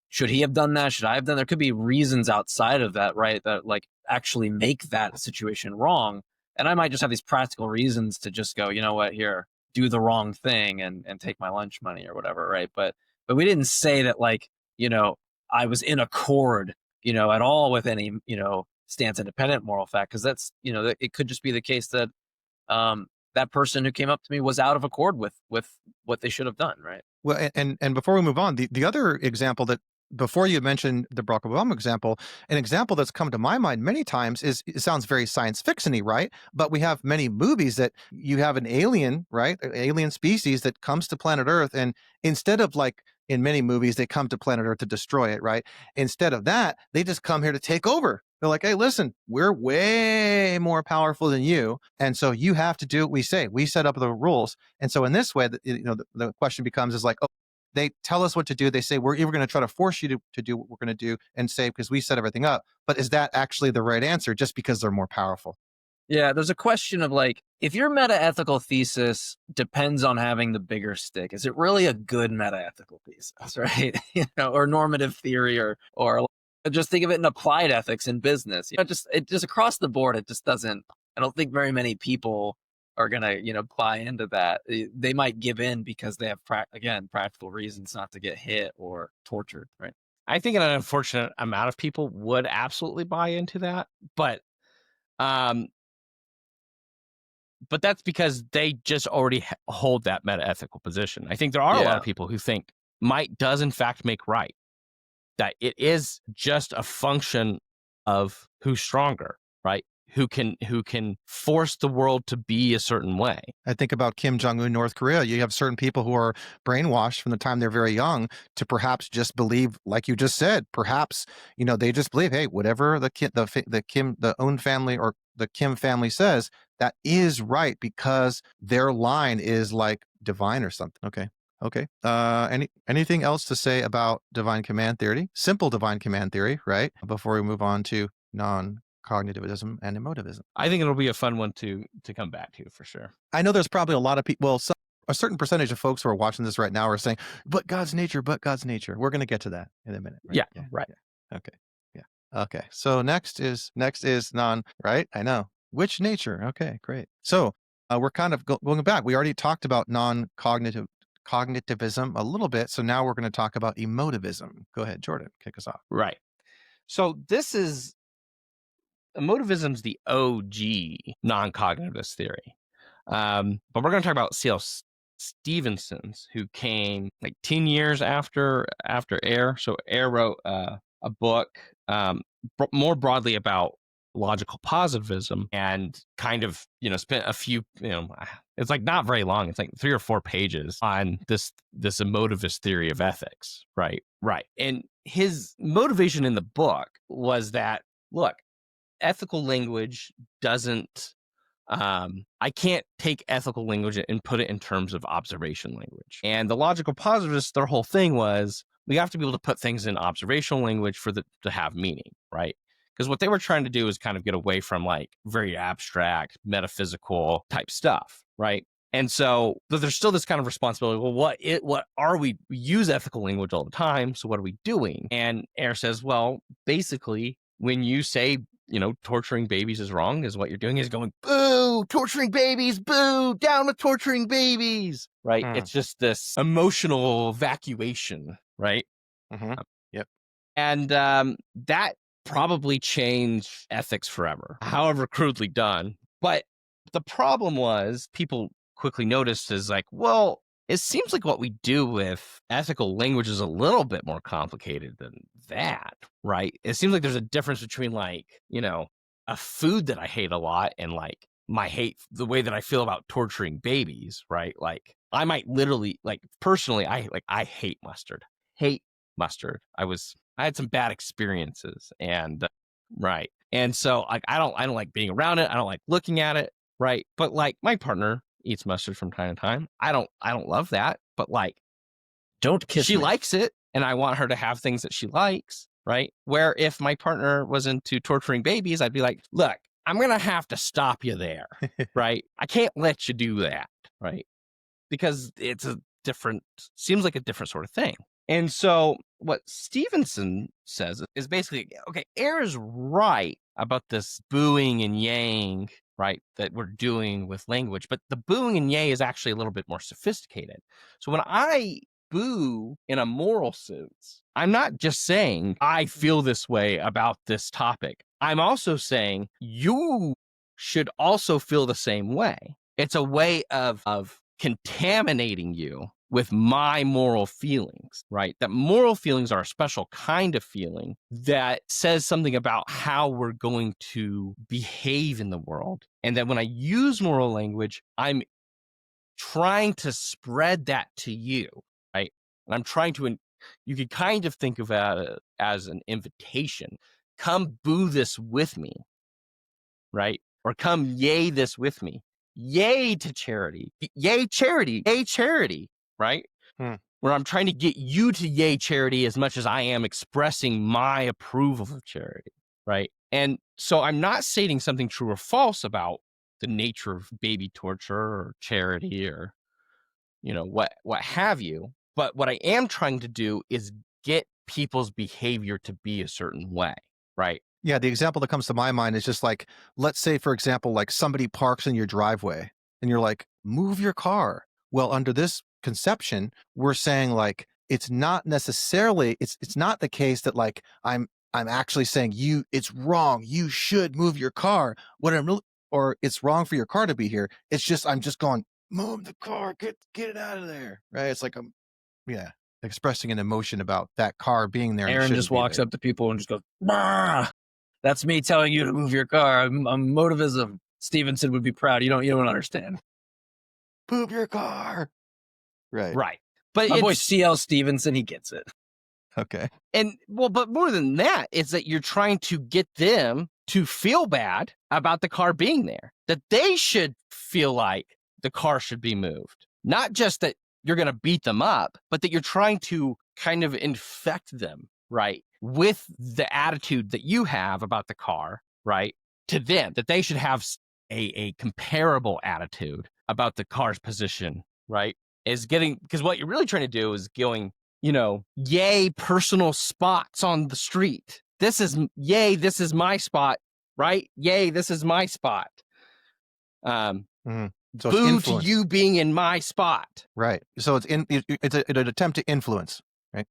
should he have done that? Should I have done? There could be reasons outside of that, right? That like actually make that situation wrong. And I might just have these practical reasons to just go, you know what, here, do the wrong thing and take my lunch money or whatever, right? But we didn't say that like, I was in accord, at all with any, stance independent moral fact, because that's, it could just be the case that that person who came up to me was out of accord with what they should have done, right? Well, and before we move on, the other example that, before you mentioned the Barack Obama example, an example that's come to my mind many times is, it sounds very science fiction-y, right? But we have many movies that you have an alien, right? An alien species that comes to planet Earth, and instead of like in many movies, they come to planet Earth to destroy it, right? Instead of that, they just come here to take over. They're like, hey, listen, we're way more powerful than you. And so you have to do what we say. We set up the rules. And so in this way, the question becomes is like, oh, they tell us what to do. They say, we're going to try to force you to do what we're going to do, and say, because we set everything up. But is that actually the right answer just because they're more powerful? Yeah, there's a question of like, if your metaethical thesis depends on having the bigger stick, is it really a good metaethical thesis, right? Or normative theory or Just think of it in applied ethics in business. It just across the board, it just doesn't. I don't think very many people are gonna, buy into that. They might give in because they have practical reasons not to get hit or tortured, right? I think an unfortunate amount of people would absolutely buy into that, but that's because they just already hold that metaethical position. I think there are a lot of people who think might does in fact make right, that it is just a function of who's stronger, right? Who can force the world to be a certain way. I think about Kim Jong-un, North Korea. You have certain people who are brainwashed from the time they're very young to perhaps just believe, like you just said, perhaps, they just believe, hey, whatever the own family or the Kim family says, that is right because their line is like divine or something. Okay. Anything else to say about divine command theory? Simple divine command theory, right? Before we move on to non-cognitivism and emotivism. I think it'll be a fun one to come back to for sure. I know there's probably a lot of people, a certain percentage of folks who are watching this right now are saying, but God's nature. We're going to get to that in a minute. Right? Yeah, right. Yeah. Okay. Yeah. Okay. So next is right? I know. Which nature? Okay, great. So we're kind of going back. We already talked about non-cognitivism a little bit. So now we're going to talk about emotivism. Go ahead, Jordan, kick us off. Right. So Emotivism's the OG non-cognitivist theory. But we're going to talk about C.L. Stevenson's, who came like 10 years after Ayer. So Ayer wrote a book more broadly about logical positivism and kind of, spent a few, it's like not very long. It's like 3 or 4 pages on this emotivist theory of ethics. Right. And his motivation in the book was that, look, ethical language doesn't, I can't take ethical language and put it in terms of observation language. And the logical positivists, their whole thing was, we have to be able to put things in observational language to have meaning, right? Because what they were trying to do is kind of get away from like very abstract, metaphysical type stuff, right? And so, but there's still this kind of responsibility. Well, what are we use ethical language all the time? So what are we doing? And Ayer says, well, basically, when you say, torturing babies is wrong, is what you're doing is going, boo, torturing babies, boo, down with torturing babies, right? It's just this emotional evacuation, right? Mm-hmm. Yep. And that probably changed ethics forever, however crudely done. But the problem was people quickly noticed is like, well, it seems like what we do with ethical language is a little bit more complicated than that, right? It seems like there's a difference between like, a food that I hate a lot and like the way that I feel about torturing babies, right? Like I might literally, like personally, I hate mustard. I had some bad experiences and right. And so like, I don't like being around it. I don't like looking at it. Right. But like my partner eats mustard from time to time. I don't love that, but like, don't kiss she me. likes it and I want her to have things that she likes. Right. Where if my partner was into torturing babies, I'd be like, look, I'm going to have to stop you there. Right. I can't let you do that. Right. Because seems like a different sort of thing. And so what Stevenson says is basically, okay, Ayer is right about this booing and yaying, right, that we're doing with language. But the booing and yay is actually a little bit more sophisticated. So when I boo in a moral sense, I'm not just saying I feel this way about this topic. I'm also saying you should also feel the same way. It's a way of contaminating you with my moral feelings, right? That moral feelings are a special kind of feeling that says something about how we're going to behave in the world. And that when I use moral language, I'm trying to spread that to you, right? And I'm trying to, you could kind of think of it as an invitation. Come boo this with me, right? Or come yay this with me. Yay to charity. Yay charity. Yay charity. Right? Where I'm trying to get you to yay charity as much as I am expressing my approval of charity, right? And so I'm not stating something true or false about the nature of baby torture or charity or, what have you. But what I am trying to do is get people's behavior to be a certain way, right? Yeah, the example that comes to my mind is just like, let's say, for example, like somebody parks in your driveway and you're like, move your car. Well, under this conception, we're saying like, it's not necessarily, it's not the case that like, I'm actually saying it's wrong. You should move your car. What I'm really, or it's wrong for your car to be here. It's just, I'm just going, move the car, get it out of there. Right. It's like, yeah, expressing an emotion about that car being there. Aaron just walks up to people and just goes, "Bah! That's me telling you to move your car. I'm Emotivism." Stevenson would be proud. You don't understand. Move your car. Right. Right. But My boy C.L. Stevenson, he gets it. Okay. And well, but more than that, it's that you're trying to get them to feel bad about the car being there, that they should feel like the car should be moved. Not just that you're going to beat them up, but that you're trying to kind of infect them, right, with the attitude that you have about the car, right, to them, that they should have a comparable attitude about the car's position, right, is getting, because what you're really trying to do is going, yay, personal spots on the street. This is my spot, right? Yay, this is my spot. So boo to you being in my spot. Right. So it's an attempt to influence, right?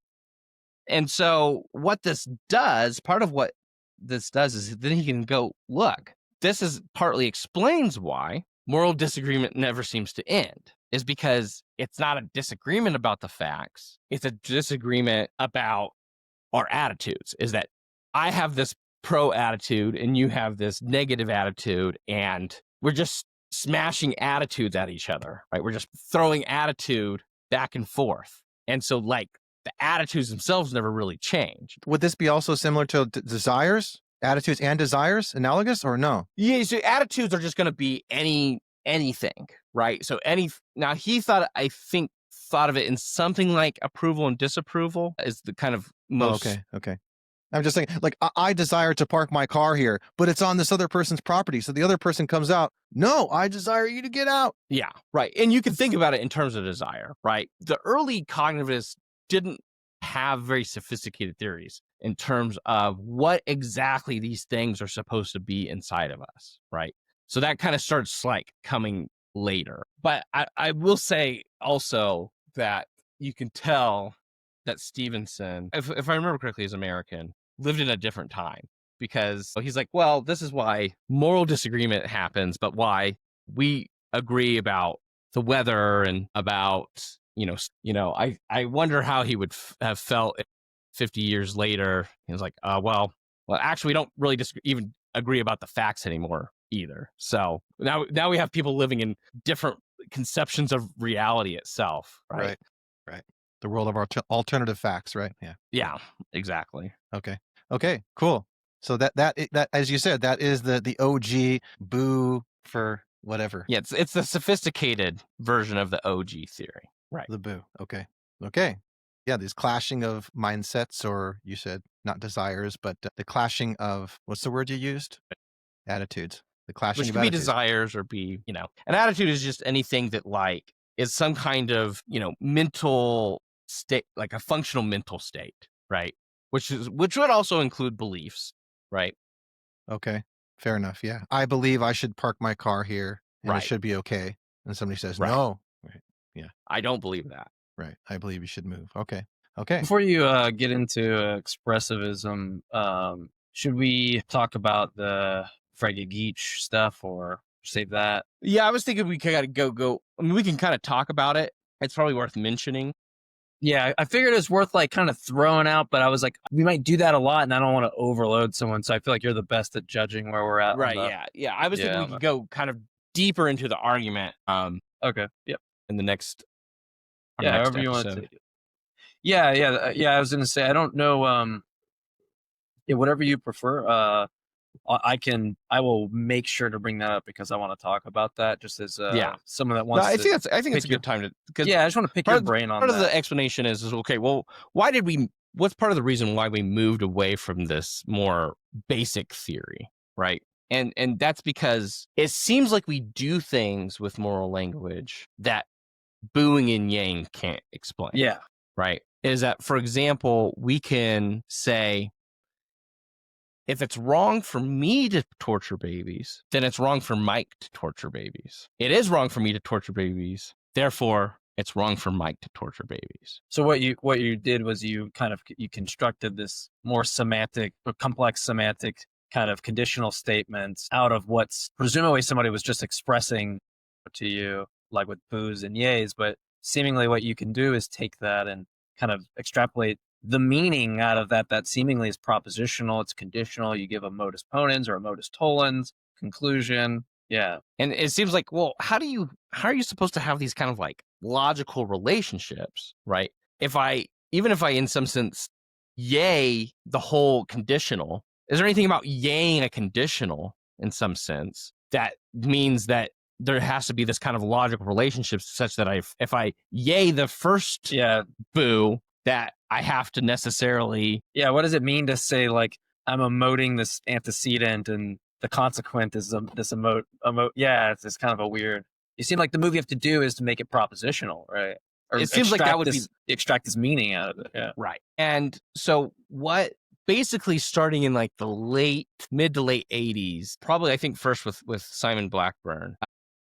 And so what this does, part of what this does is then he can go, look, this is partly explains why moral disagreement never seems to end, is because it's not a disagreement about the facts. It's a disagreement about our attitudes, is that I have this pro attitude and you have this negative attitude, and we're just smashing attitudes at each other, right? We're just throwing attitude back and forth. And so like the attitudes themselves never really change. Would this be also similar to desires, attitudes and desires, analogous, or no? Yeah, so attitudes are just going to be anything, right? So now he thought of it in something like approval and disapproval is the kind of most. Okay. I'm just saying, like, I desire to park my car here, but it's on this other person's property. So the other person comes out, no, I desire you to get out. Yeah, right. And you can think about it in terms of desire, right? The early cognitivists didn't have very sophisticated theories in terms of what exactly these things are supposed to be inside of us, right? So that kind of starts like coming later. But I will say also that you can tell that Stevenson, if I remember correctly, is American, lived in a different time, because he's like, well, this is why moral disagreement happens, but why we agree about the weather and about, I wonder how he would have felt 50 years later. He was like, well, actually, we don't really even agree about the facts anymore either. So now we have people living in different conceptions of reality itself, right? Right. The world of our alternative facts, right? Yeah, exactly. Okay, cool. So that as you said, that is the OG boo for whatever. Yeah, it's the sophisticated version of the OG theory, right? The boo. Okay. Yeah, these clashing of mindsets, or you said not desires, but the clashing of, what's the word you used? Attitudes. The clashing Which of can be attitudes. desires or be, an attitude is just anything that like is some kind of, mental state, like a functional mental state, right? Which would also include beliefs, right? Okay, fair enough. Yeah, I believe I should park my car here, and Right. it should be okay. And somebody says Right. no. Right. Yeah. I don't believe that. Right. I believe you should move. Okay. Before you get into expressivism, should we talk about the Frege Geach stuff or save that? Yeah, I was thinking we gotta go. I mean, we can kind of talk about it. It's probably worth mentioning. Yeah, I figured it's worth like kind of throwing out, but I was like, we might do that a lot, and I don't want to overload someone. So I feel like you're the best at judging where we're at. Right. Yeah. I was thinking we could go kind of deeper into the argument. Okay. Yep. In the next. However you want to. Yeah. I was gonna say, I don't know. Whatever you prefer. I will make sure to bring that up because I want to talk about that. Just as someone that wants. I think it's a good time to. I just want to pick your brain on that. Part of the explanation is okay. Well, what's part of the reason why we moved away from this more basic theory, right? And that's because it seems like we do things with moral language that booing and yang can't explain. Yeah. Right. is that, for example, we can say, if it's wrong for me to torture babies, then it's wrong for Mike to torture babies. It is wrong for me to torture babies. Therefore, it's wrong for Mike to torture babies. So what you did was you constructed this more semantic or complex semantic kind of conditional statements out of what's presumably somebody was just expressing to you, like with boos and yays. But seemingly what you can do is take that and kind of extrapolate the meaning out of that seemingly is propositional, it's conditional. You give a modus ponens or a modus tollens conclusion. Yeah. And it seems like, well, how are you supposed to have these kind of like logical relationships, right? Even if I in some sense yay the whole conditional, is there anything about yaying a conditional in some sense that means that there has to be this kind of logical relationship such that if I yay the first boo, that I have to necessarily... Yeah, what does it mean to say, like, I'm emoting this antecedent and the consequent is this emote? Yeah, it's kind of a weird... It seems like the move you have to do is to make it propositional, right? Or it seems like that would extract this meaning out of it. Yeah. Right. And so what... Basically, starting in like the mid to late 80s, probably I think first with Simon Blackburn,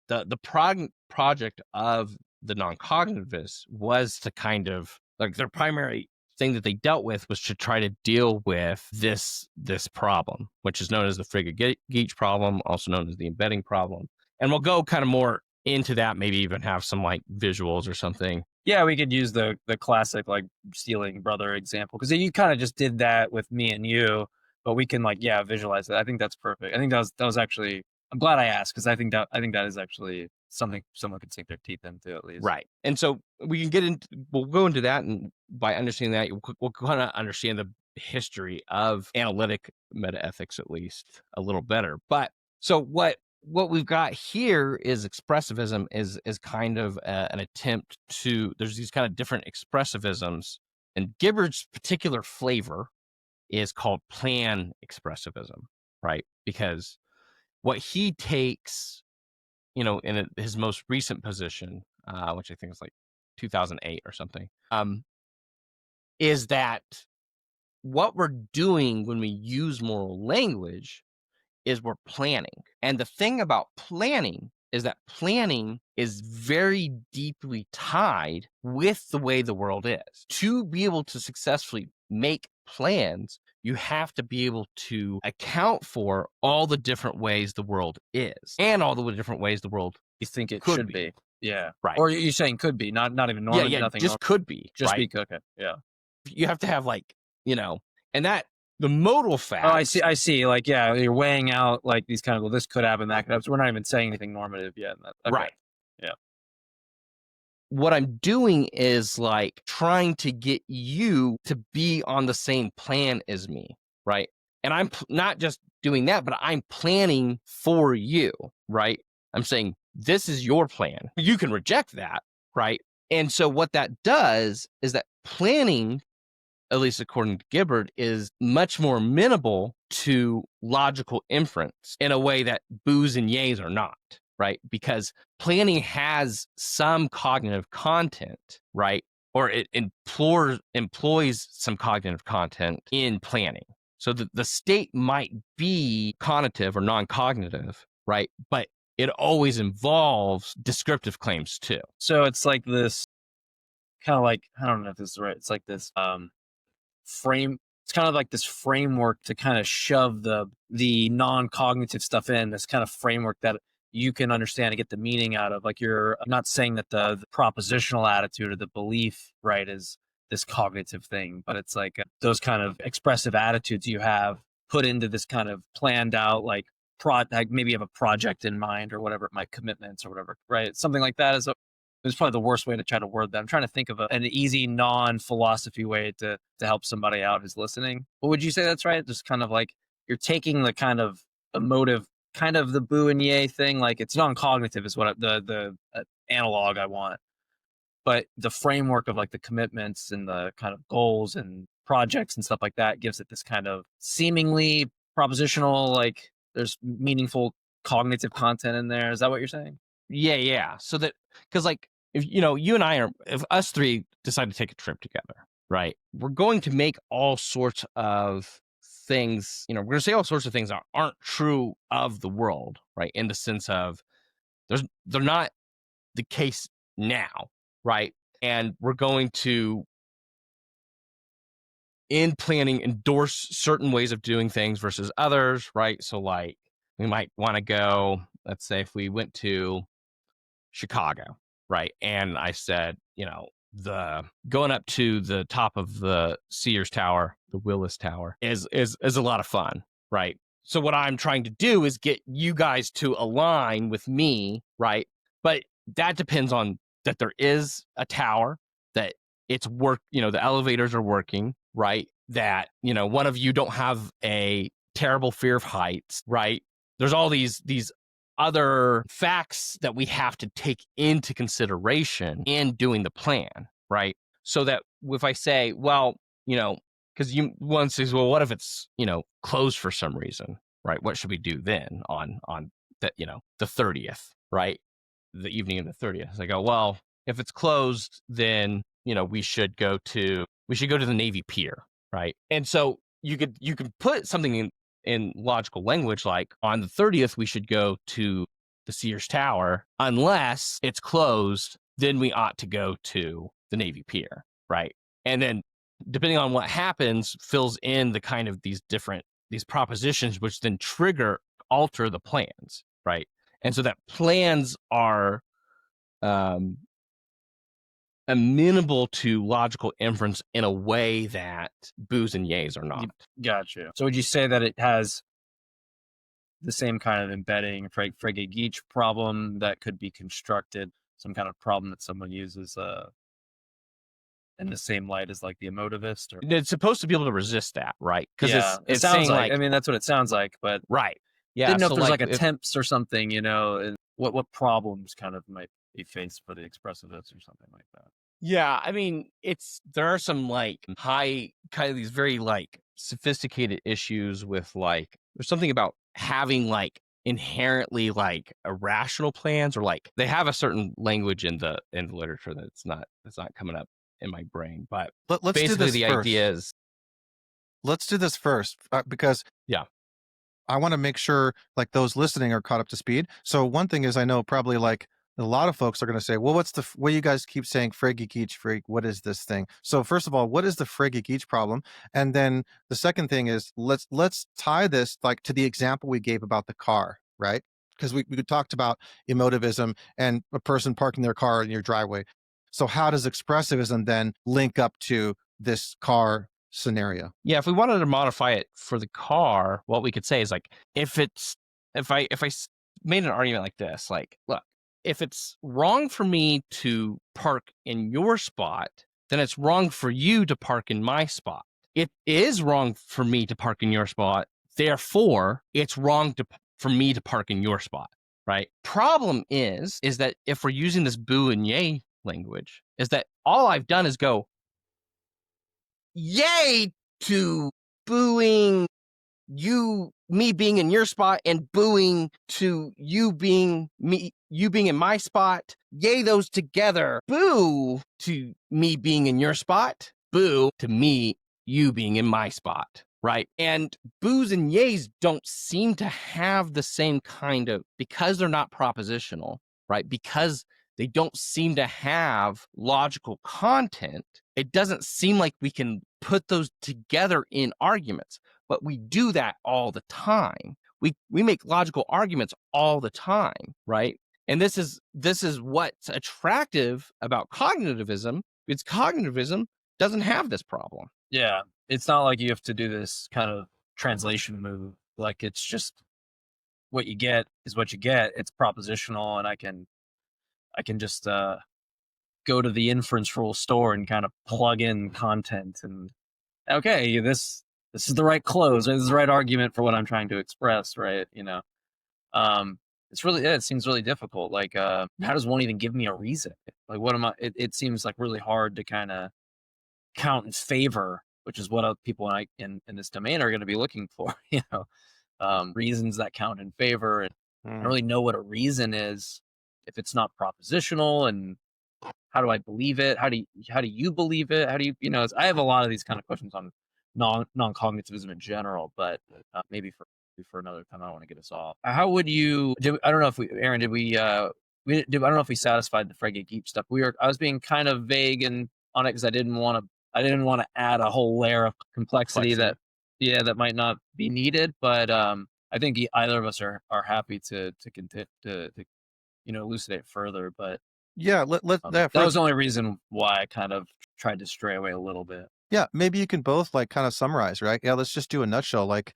the project of the non-cognitivists was to kind of, like, their primary thing that they dealt with was to try to deal with this problem, which is known as the Frege-Geach problem, also known as the embedding problem. And we'll go kind of more into that, maybe even have some like visuals or something. Yeah, we could use the classic like stealing brother example, because you kind of just did that with me and you, but we can visualize that. I think that's perfect. I think that was actually, I'm glad I asked, because I think that is actually something someone could sink their teeth into at least. Right. And so we'll go into that, and by understanding that, we'll kind of understand the history of analytic metaethics at least a little better. But so what we've got here is expressivism is kind of an attempt to, there's these kind of different expressivisms, and Gibbard's particular flavor is called plan expressivism, right? Because what he takes, in his most recent position, which I think is like 2008 or something, is that what we're doing when we use moral language is we're planning. And the thing about planning is that planning is very deeply tied with the way the world is. To be able to successfully make plans, you have to be able to account for all the different ways the world is and all the different ways the world you think it should be. Yeah. Right. Or you're saying could be, not even normal. Yeah, nothing just normal. could be. Just right? be, okay. Yeah. You have to have and that the modal facts. Oh, I see. Like, yeah, you're weighing out like these kind of, well, this could happen, that could happen. So we're not even saying anything normative yet. Okay. Right. Yeah. What I'm doing is like trying to get you to be on the same plan as me, right? And I'm not just doing that, but I'm planning for you, right? I'm saying, this is your plan. You can reject that, right? And so what that does is that planning, at least according to Gibbard, is much more amenable to logical inference in a way that boos and yays are not, right? Because planning has some cognitive content, right? Or it employs some cognitive content in planning. So the state might be cognitive or non-cognitive, right? But it always involves descriptive claims too. So it's like this kind of like, I don't know if this is right. It's like this frame. It's kind of like this framework to kind of shove the non-cognitive stuff in, this kind of framework that you can understand and get the meaning out of. Like, I'm not saying that the propositional attitude or the belief, right, is this cognitive thing, but it's like those kind of expressive attitudes you have put into this kind of planned out, like maybe you have a project in mind or whatever, my commitments or whatever, right? Something like that is it's probably the worst way to try to word that. I'm trying to think of an easy non-philosophy way to help somebody out who's listening. But would you say that's right? Just kind of like you're taking the kind of emotive, kind of the boo and yay thing, like it's non-cognitive is what the analog I want. But the framework of like the commitments and the kind of goals and projects and stuff like that gives it this kind of seemingly propositional, like there's meaningful cognitive content in there. Is that what you're saying? Yeah. So that, because like, if you and I if us three decide to take a trip together, right? We're going to make all sorts of things, we're going to say all sorts of things that aren't true of the world, right? In the sense of they're not the case now, right? And we're going to, in planning, endorse certain ways of doing things versus others, right? So like we might want to go, let's say if we went to Chicago, right? And I said, the going up to the top of the Sears Tower, the Willis Tower, is a lot of fun, right? So what I'm trying to do is get you guys to align with me, right? But that depends on that there is a tower, that it's the elevators are working, right? That, one of you don't have a terrible fear of heights, right? There's all these other facts that we have to take into consideration in doing the plan, right? So that if I say, well, because one says, well, what if it's, closed for some reason, right? What should we do then on that, the 30th, right? The evening of the 30th. I go, well, if it's closed, then, we should go to the Navy Pier, right? And so you could put something in logical language, like on the 30th, we should go to the Sears Tower. Unless it's closed, then we ought to go to the Navy Pier, right? And then depending on what happens, fills in the kind of these propositions, which then alter the plans, right? And so that plans are amenable to logical inference in a way that boos and yays are not. Gotcha. So would you say that it has the same kind of embedding Frege-Geach problem that could be constructed, some kind of problem that someone uses in the same light as like the emotivist? Or... It's supposed to be able to resist that, right? Because it sounds like, I mean, that's what it sounds like, but right. Yeah. Didn't know if there's like attempts or something, and what problems kind of might be faced for the expressivists or something like that. Yeah, I mean, there are some like high kind of these very like sophisticated issues with like there's something about having like inherently like irrational plans, or like they have a certain language in the literature that's not coming up in my brain. But let's basically do this the first. idea is let's do this first because I want to make sure like those listening are caught up to speed. So one thing is I know probably like a lot of folks are going to say, well, what you guys keep saying, Frege-Geach, what is this thing? So first of all, what is the Frege-Geach problem? And then the second thing is let's tie this like to the example we gave about the car, right? Because we talked about emotivism and a person parking their car in your driveway. So how does expressivism then link up to this car scenario? Yeah, if we wanted to modify it for the car, what we could say is like, if I made an argument like this, like, look, if it's wrong for me to park in your spot, then it's wrong for you to park in my spot. It is wrong for me to park in your spot. Therefore, it's wrong for me to park in your spot, right? Problem is that if we're using this boo and yay language, is that all I've done is go, yay to booing me being in your spot and booing to you being in my spot. Yay those together. Boo to me being in your spot. Boo to you being in my spot. Right? And boos and yays don't seem to have the same kind of, because they're not propositional, right? Because they don't seem to have logical content. It doesn't seem like we can put those together in arguments, but we do that all the time. We make logical arguments all the time, right? And this is what's attractive about cognitivism, because cognitivism doesn't have this problem. Yeah, it's not like you have to do this kind of translation move. Like it's just what you get is what you get. It's propositional, and I can just go to the inference rule store and kind of plug in content, and okay, this is the right close, right? This is the right argument for what I'm trying to express, right? It's really, it seems really difficult. Like, how does one even give me a reason? Like, what am I? It seems like really hard to kind of count in favor, which is what people in this domain are going to be looking for. Reasons that count in favor, and I don't really know what a reason is if it's not propositional, and How do I believe it? How do you believe it? How do you know? I have a lot of these kind of questions on non-cognitivism in general, but maybe for another time. I don't want to get us off. How would you? I don't know if Aaron, did we? I don't know if we satisfied the Frege Geek stuff. I was being kind of vague and on it because I didn't want to add a whole layer of complexity that might not be needed. But I think either of us are happy to continue to elucidate further. But Yeah, that was the only reason why I kind of tried to stray away a little bit. Yeah, maybe you can both like kind of summarize, right? Yeah, let's just do a nutshell. Like,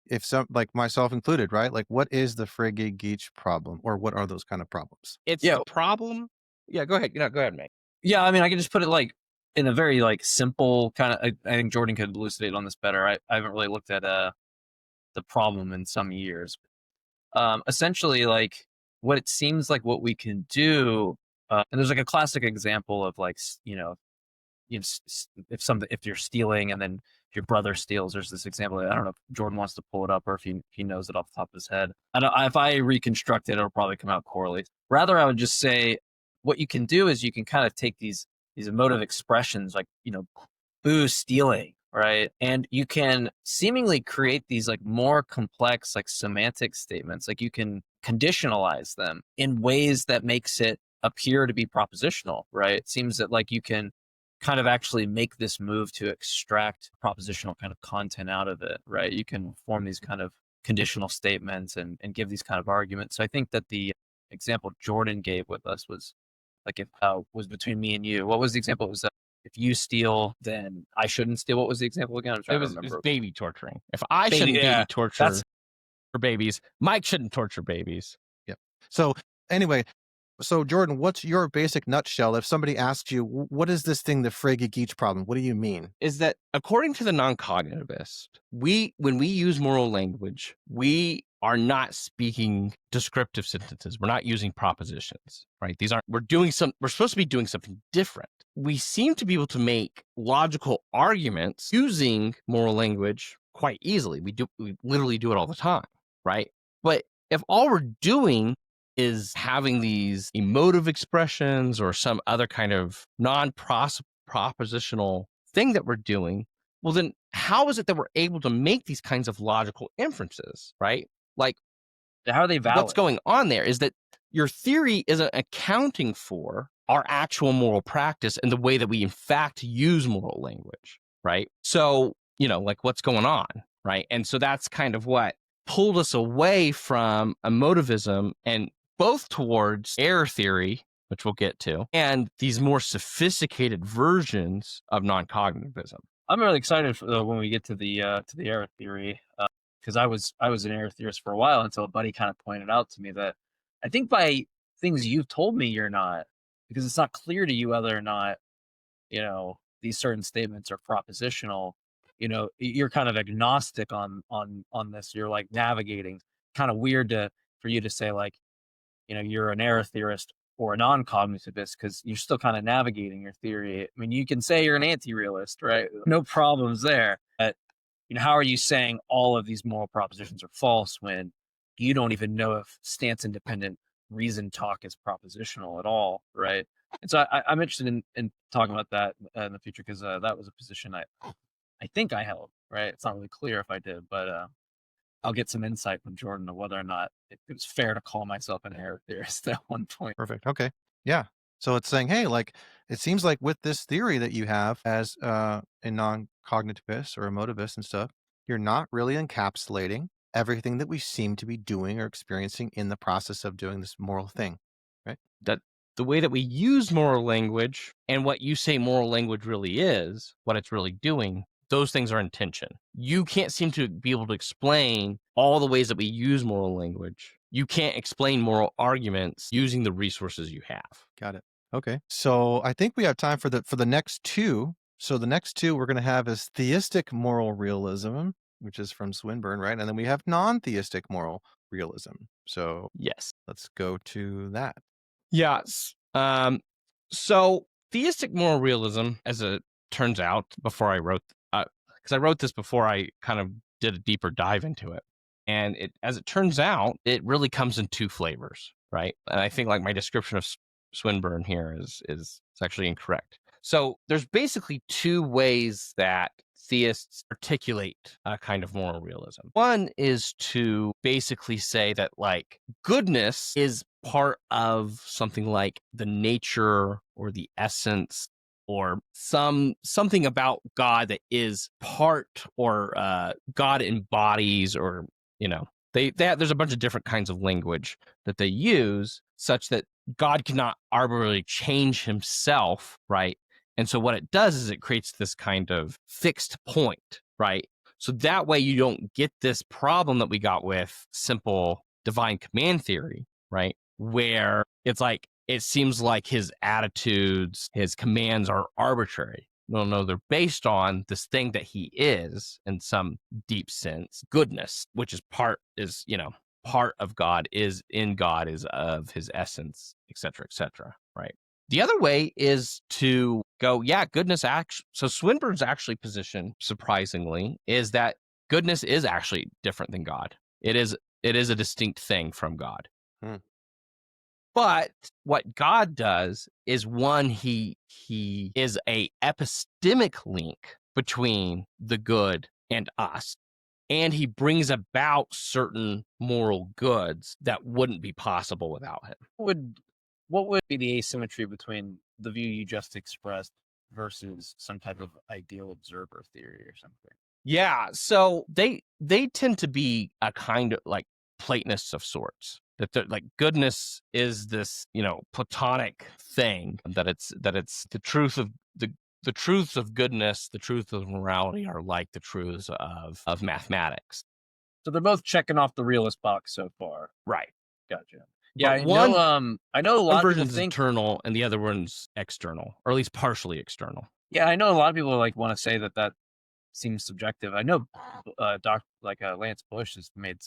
if some, like myself included, right? Like, what is the Frege Geach problem, or what are those kind of problems? It's the problem. Yeah, go ahead. Go ahead, Mike. Yeah, I mean, I can just put it like in a very like simple kind of. I think Jordan could elucidate on this better. I haven't really looked at the problem in some years. Essentially, like what it seems like what we can do, and there's like a classic example of like if you're stealing and then your brother steals, there's this example. I don't know if Jordan wants to pull it up or if he knows it off the top of his head. If I reconstruct it, it'll probably come out poorly. Rather, I would just say what you can do is you can kind of take these emotive expressions like, boo, stealing, right? And you can seemingly create these like more complex like semantic statements. Like you can conditionalize them in ways that makes it appear to be propositional, right? It seems that like you can kind of actually make this move to extract propositional kind of content out of it, right? You can form these kind of conditional statements and give these kind of arguments. So I think that the example Jordan gave with us was like if was between me and you. What was the example? It was if you steal, then I shouldn't steal. What was the example again? It was baby torturing. If I shouldn't baby torture for babies, Mike shouldn't torture babies. Yep. So anyway, so Jordan, what's your basic nutshell? If somebody asks you, what is this thing, the Frege Geach problem? What do you mean? Is that according to the non-cognitivist, when we use moral language, we are not speaking descriptive sentences. We're not using propositions, right? We're supposed to be doing something different. We seem to be able to make logical arguments using moral language quite easily. We literally do it all the time, right? But if all we're doing is having these emotive expressions or some other kind of non-propositional thing that we're doing, well, then how is it that we're able to make these kinds of logical inferences, right? Like, how are they valid? What's going on there is that your theory isn't accounting for our actual moral practice and the way that we in fact use moral language, right? So, like what's going on, right? And so that's kind of what pulled us away from emotivism and both towards error theory, which we'll get to, and these more sophisticated versions of non-cognitivism. I'm really excited for when we get to the error theory, because I was an error theorist for a while until a buddy kind of pointed out to me that I think by things you've told me you're not, because it's not clear to you whether or not these certain statements are propositional. You're kind of agnostic on this. You're like navigating. Kind of weird for you to say like, you're an error theorist or a non-cognitivist because you're still kind of navigating your theory. I mean, you can say you're an anti-realist, right? No problems there. But how are you saying all of these moral propositions are false when you don't even know if stance-independent reason talk is propositional at all, right? And so I'm interested in talking about that in the future because that was a position I think I held, right? It's not really clear if I did, but I'll get some insight from Jordan of whether or not it was fair to call myself an error theorist at one point. Perfect. Okay. Yeah. So it's saying, hey, like, it seems like with this theory that you have as a non-cognitivist or emotivist and stuff, you're not really encapsulating everything that we seem to be doing or experiencing in the process of doing this moral thing, right? That the way that we use moral language and what you say moral language really is, what it's really doing, those things are in tension. You can't seem to be able to explain all the ways that we use moral language. You can't explain moral arguments using the resources you have. Got it. Okay. So I think we have time for the next two. So the next two we're going to have is theistic moral realism, which is from Swinburne, right? And then we have non-theistic moral realism. So yes, let's go to that. Yes. So theistic moral realism, as it turns out, before I wrote, because I wrote this before I kind of did a deeper dive into it. And as it turns out, it really comes in two flavors, right? And I think like my description of Swinburne here is actually incorrect. So there's basically two ways that theists articulate a kind of moral realism. One is to basically say that like goodness is part of something like the nature or the essence or something about God that is part or God embodies, or there's a bunch of different kinds of language that they use such that God cannot arbitrarily change himself, right? And so what it does is it creates this kind of fixed point, right? So that way you don't get this problem that we got with simple divine command theory, right? Where it's like, it seems like his attitudes, his commands are arbitrary. No, they're based on this thing that he is in some deep sense, goodness, which is part of God, is in God, is of his essence, et cetera, right? The other way is to go, yeah, goodness actually. So Swinburne's actually position, surprisingly, is that goodness is actually different than God. It is a distinct thing from God. Hmm. But what God does is, one, he is a epistemic link between the good and us. And he brings about certain moral goods that wouldn't be possible without him. What would be the asymmetry between the view you just expressed versus some type of ideal observer theory or something? Yeah, so they tend to be a kind of like Platonists of sorts. That like goodness is this, Platonic thing, that it's the truth of the truths of goodness, the truths of morality are like the truths of mathematics. So they're both checking off the realist box so far. Right. Gotcha. Yeah, But I know a lot of people version's think internal and the other one's external, or at least partially external. Yeah, I know a lot of people like want to say that seems subjective. I know Lance Bush has made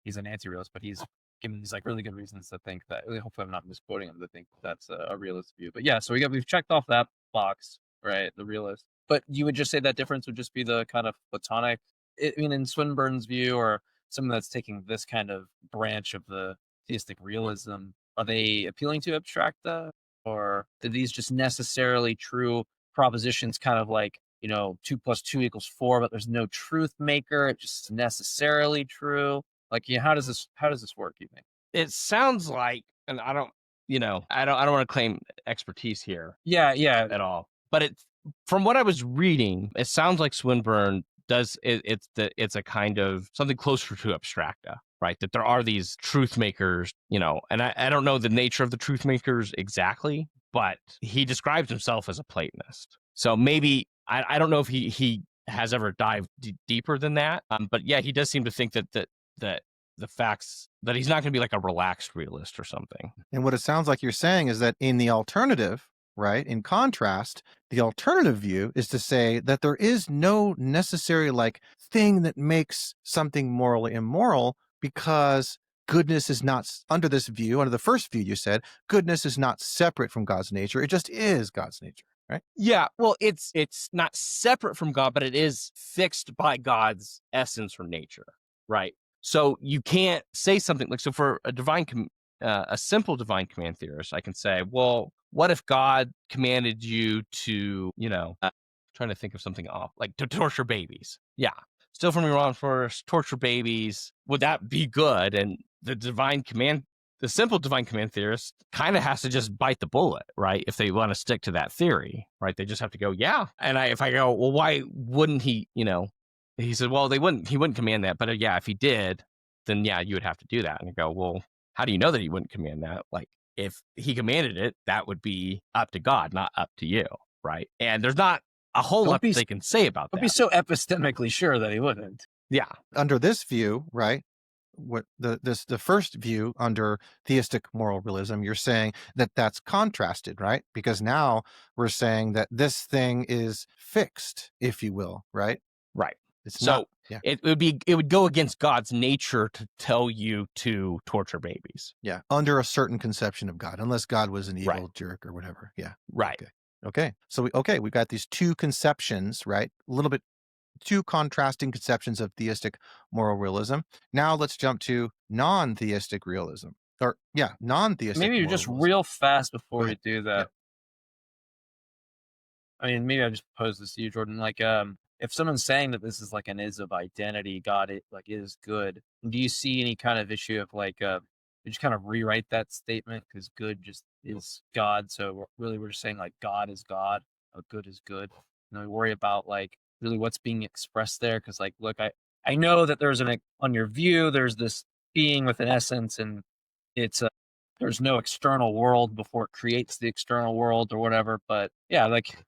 he's an anti-realist, but he's given these like really good reasons to think that, hopefully I'm not misquoting him, to think that's a realist view. But yeah, so we've checked off that box, right? The realist. But you would just say that difference would just be the kind of Platonic, in Swinburne's view, or someone that's taking this kind of branch of the theistic realism, are they appealing to abstracta, or are these just necessarily true propositions, kind of like, 2 + 2 = 4, but there's no truth maker, it's just necessarily true? Like, how does this work, you think? It sounds like, and I don't want to claim expertise here Yeah. at all, but from what I was reading, it sounds like Swinburne does it's a kind of something closer to abstracta, right? That there are these truth makers, and I don't know the nature of the truth makers exactly, but he describes himself as a Platonist. So maybe I don't know if he has ever dived deeper than that, but yeah, he does seem to think that the facts, that he's not going to be like a relaxed realist or something. And what it sounds like you're saying is that in the alternative, right, in contrast, the alternative view is to say that there is no necessary like thing that makes something morally immoral, because goodness is not, under this view, under the first view you said, goodness is not separate from God's nature. It just is God's nature, right? Yeah, well, it's not separate from God, but it is fixed by God's essence or nature, right? So you can't say something like, so for a simple divine command theorist, I can say, well, what if God commanded you to, trying to think of something off, like to torture babies? Yeah. Still from your own first, torture babies. Would that be good? And the simple divine command theorist kind of has to just bite the bullet, right? If they want to stick to that theory, right? They just have to go, yeah. And if I go, well, why wouldn't he, he said, well, he wouldn't command that. But yeah, if he did, then yeah, you would have to do that. And I go, well, how do you know that he wouldn't command that? Like, if he commanded it, that would be up to God, not up to you, right? And there's not a whole lot they can say about that. Don't be so epistemically sure that he wouldn't. Yeah. Under this view, right, the first view under theistic moral realism, you're saying that that's contrasted, right? Because now we're saying that this thing is fixed, if you will, right? Right. It's so not, yeah. It would go against God's nature to tell you to torture babies. Yeah, under a certain conception of God, unless God was an evil jerk or whatever. Yeah. Right. Okay. So we've got these two conceptions, right? A little bit, two contrasting conceptions of theistic moral realism. Now let's jump to non-theistic realism. or yeah, non-theistic Maybe moral just realism. real fast Go before we ahead. do Yeah. that. I mean, maybe I just pose this to you, Jordan. Like, if someone's saying that this is like an is of identity, God it like is good. Do you see any kind of issue of like, you just kind of rewrite that statement because good just is God? So really, we're just saying like God is God, good is good. We worry about like really what's being expressed there because like, look, I know that there's on your view, there's this being with an essence, and it's there's no external world before it creates the external world or whatever. But yeah, like,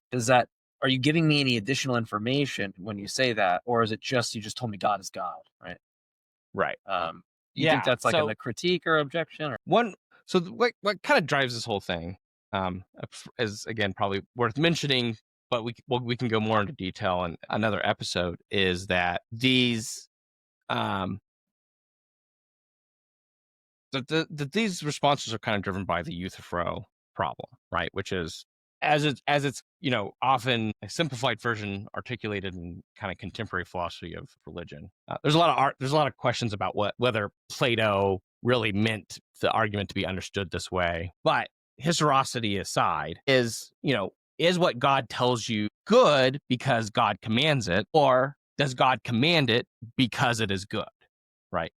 are you giving me any additional information when you say that? Or is it just, you just told me God is God, right? Right. Do you think Yeah. that's like So a critique or objection? Or? one, so what kind of drives this whole thing, is again probably worth mentioning, but we can go more into detail in another episode. Is that these that these responses are kind of driven by the Euthyphro problem, right? Which is as it's often a simplified version articulated in kind of contemporary philosophy of religion. There's a lot of there's a lot of questions about whether Plato really meant the argument to be understood this way. But historicity aside, is what God tells you good because God commands it, or does God command it because it is good, right?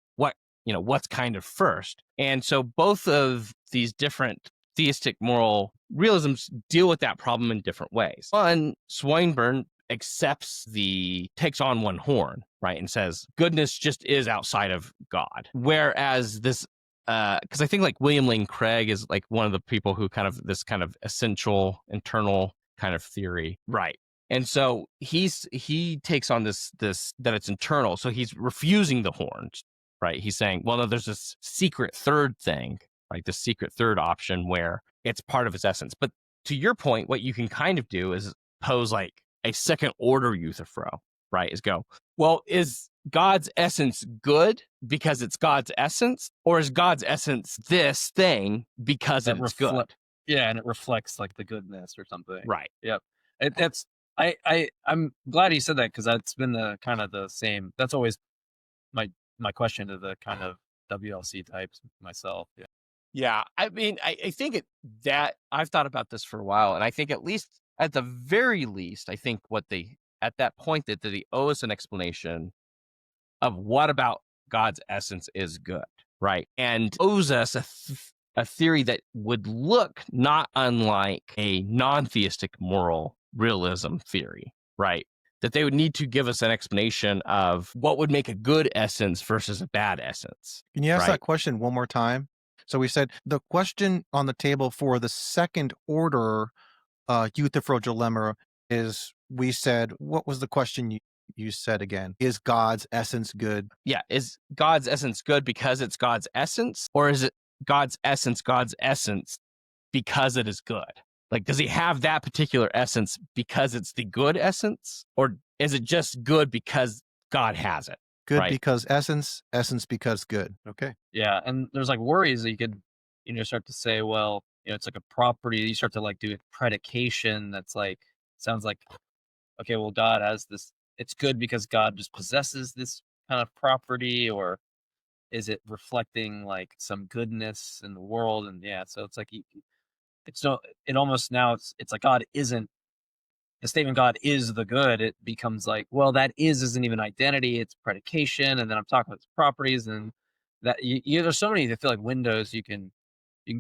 What's kind of first. And so both of these different theistic moral realisms deal with that problem in different ways. One, Swinburne takes on one horn, right, and says goodness just is outside of God. Whereas this, because I think like William Lane Craig is like one of the people who this kind of essential internal kind of theory, right? And so he takes on this that it's internal. So he's refusing the horns, right? He's saying, well, no, there's this secret third thing, right? The secret third option where it's part of its essence. But to your point, what you can kind of do is pose like a second order Euthyphro, right? Is go, well, is God's essence good because it's God's essence, or is God's essence this thing because it's good? Yeah, and it reflects like the goodness or something. Right. Yep. That's I'm glad you said that because that's been the kind of the same. That's always my question to the kind of WLC types myself. Yeah. Yeah. I mean, I think that I've thought about this for a while, and I think at the very least, I think at that point that they owe us an explanation of what about God's essence is good, right? And owes us a theory that would look not unlike a non-theistic moral realism theory, right? That they would need to give us an explanation of what would make a good essence versus a bad essence. Can you ask right? that question one more time? So we said the question on the table for the second order Euthyphro dilemma is, we said, what was the question you said again? Is God's essence good? Yeah. Is God's essence good because it's God's essence, or is it God's essence because it is good? Like, does he have that particular essence because it's the good essence, or is it just good because God has it? Good right? because essence, essence because good. Okay. Yeah, and there's like worries that you could, start to say, well, it's like a property. You start to like do a predication that's like sounds like, okay, well, God has this. It's good because God just possesses this kind of property, or is it reflecting like some goodness in the world? And yeah, so it's like it's no, it almost now it's like God isn't the statement God is the good. It becomes like, well, that isn't even identity, it's predication, and then I'm talking about its properties, and that there's so many, I feel like, windows you can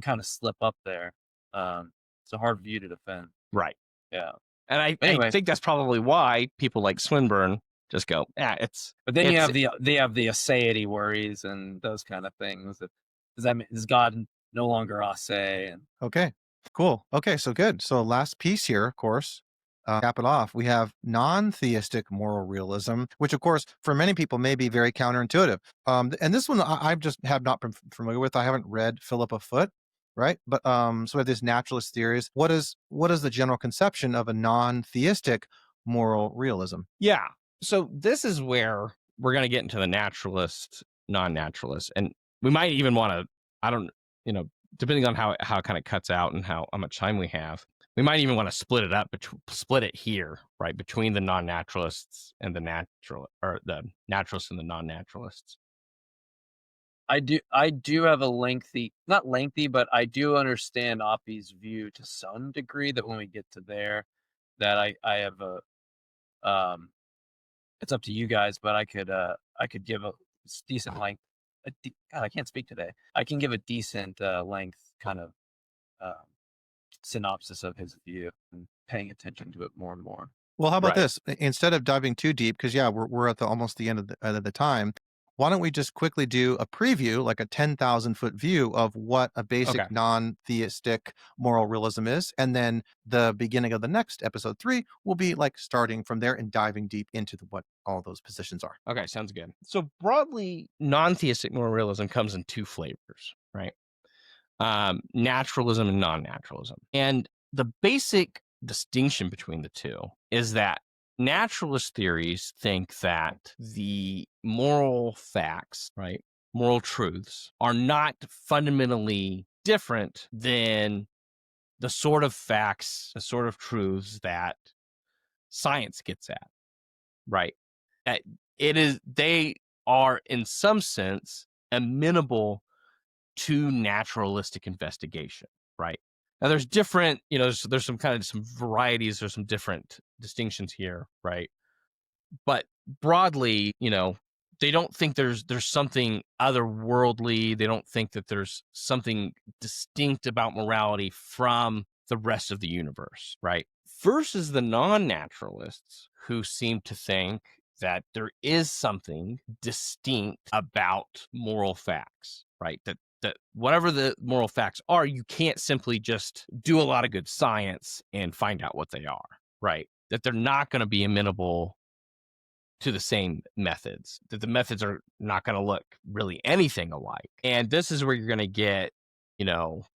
kind of slip up there. It's a hard view to defend. Right. Yeah. And I Anyway, think that's probably why people like Swinburne just go, yeah, it's. but then you have they have the aseity worries and those kind of things. Does that mean, is God no longer ase? And Okay. Cool. Okay. So good. So last piece here, of course, cap it off. We have non-theistic moral realism, which of course for many people may be very counterintuitive. And this one I just have not been familiar with. I haven't read Philippa Foot, right? But so we have these naturalist theories. What is the general conception of a non-theistic moral realism? Yeah. So this is where we're going to get into the naturalist, non-naturalist, and we might even want to. I don't, depending on how it kind of cuts out and how much time we have, we might even want to split it up, split it here, right, between the non-naturalists and the naturalists and the non-naturalists. I do have a lengthy, not lengthy, but I do understand Oppie's view to some degree, that when we get to there, that I have a, um it's up to you guys, but I could give a decent length. God, I can't speak today. I can give a decent length kind of um, synopsis of his view and paying attention to it more and more. Well, how about Right. this? Instead of diving too deep, because yeah, we're at the almost the end of the time. Why don't we just quickly do a preview, like a 10,000-foot view of what a Okay. basic non-theistic moral realism is, and then the beginning of the next episode 3 will be like starting from there and diving deep into what all those positions are. Okay. Sounds good. So broadly, non-theistic moral realism comes in two flavors, right? Naturalism and non-naturalism. And the basic distinction between the two is that naturalist theories think that the moral facts, right, moral truths, are not fundamentally different than the sort of facts, the sort of truths that science gets at, right? Uh, It is, they are in some sense amenable to naturalistic investigation, right? Now there's different, there's some kind of some varieties, there's some different distinctions here, right? But broadly, they don't think there's something otherworldly. They don't think that there's something distinct about morality from the rest of the universe, right? Versus the non-naturalists who seem to think that there is something distinct about moral facts, right? That whatever the moral facts are, you can't simply just do a lot of good science and find out what they are, right? That they're not going to be amenable to the same methods, that the methods are not going to look really anything alike. And this is where you're going to get,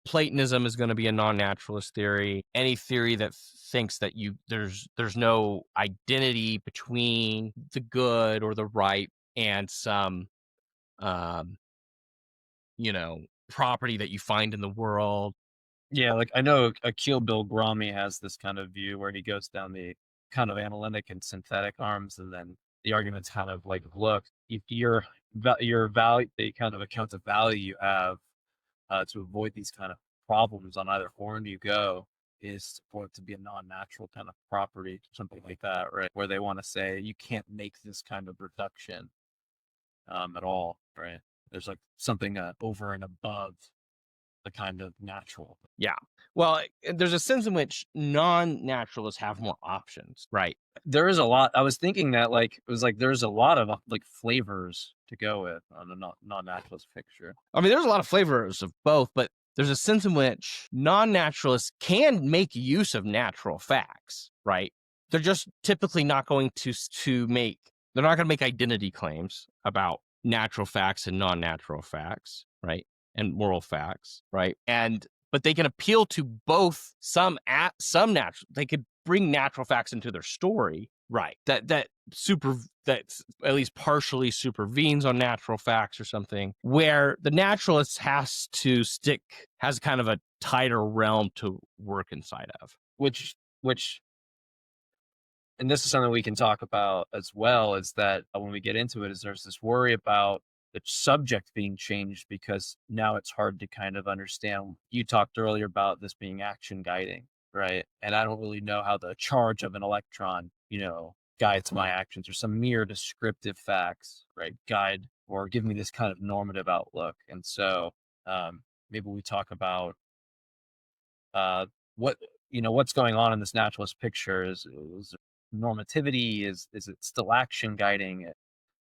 Platonism is going to be a non-naturalist theory. Any theory that thinks that there's no identity between the good or the right and some, um, property that you find in the world. Yeah, like I know Akil Bilgrami has this kind of view where he goes down the kind of analytic and synthetic arms, and then the argument's kind of like, look, if your value, the kind of accounts of value you have to avoid these kind of problems on either horn you go, is for it to be a non-natural kind of property, something like that, right? Where they want to say you can't make this kind of reduction at all, right? There's like something over and above the kind of natural. Yeah. Well, there's a sense in which non-naturalists have more options, right? There is a lot. I was thinking that like it was like there's a lot of like flavors to go with on a non-naturalist picture. I mean, there's a lot of flavors of both, but there's a sense in which non-naturalists can make use of natural facts, right? They're just typically not going to make, they're not going to make identity claims about natural facts and non-natural facts, right? And moral facts, right? But they can appeal to both some natural, they could bring natural facts into their story, right? That at least partially supervenes on natural facts or something, where the naturalist has kind of a tighter realm to work inside of. Which and this is something we can talk about as well, is that when we get into it, is there's this worry about the subject being changed, because now it's hard to kind of understand. You talked earlier about this being action guiding, right? And I don't really know how the charge of an electron, guides my actions, or some mere descriptive facts, right, guide or give me this kind of normative outlook. And so maybe we talk about what's going on in this naturalist picture. Is normativity, is it still action guiding?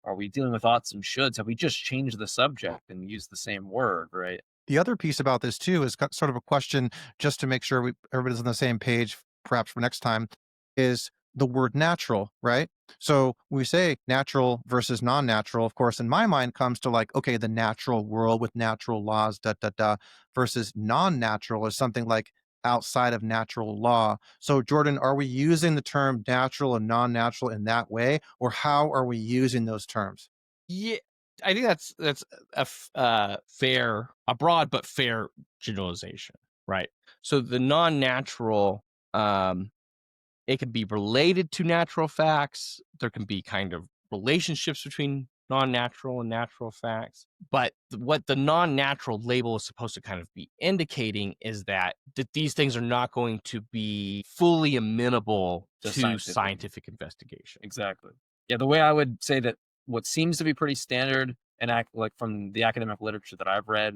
Are we dealing with oughts and shoulds? Have we just changed the subject and used the same word, right? The other piece about this too is sort of a question, just to make sure everybody's on the same page, perhaps for next time, is the word natural, right? So we say natural versus non-natural. Of course, in my mind comes to like, okay, the natural world with natural laws, versus non-natural is something like outside of natural law. So Jordan, are we using the term natural and non-natural in that way, or how are we using those terms? Yeah, I think that's a broad but fair generalization, right? So the non-natural, it can be related to natural facts. There can be kind of relationships between non-natural and natural facts. But what the non-natural label is supposed to kind of be indicating is that these things are not going to be fully amenable to scientific investigation. Exactly. Yeah, the way I would say that what seems to be pretty standard and like from the academic literature that I've read,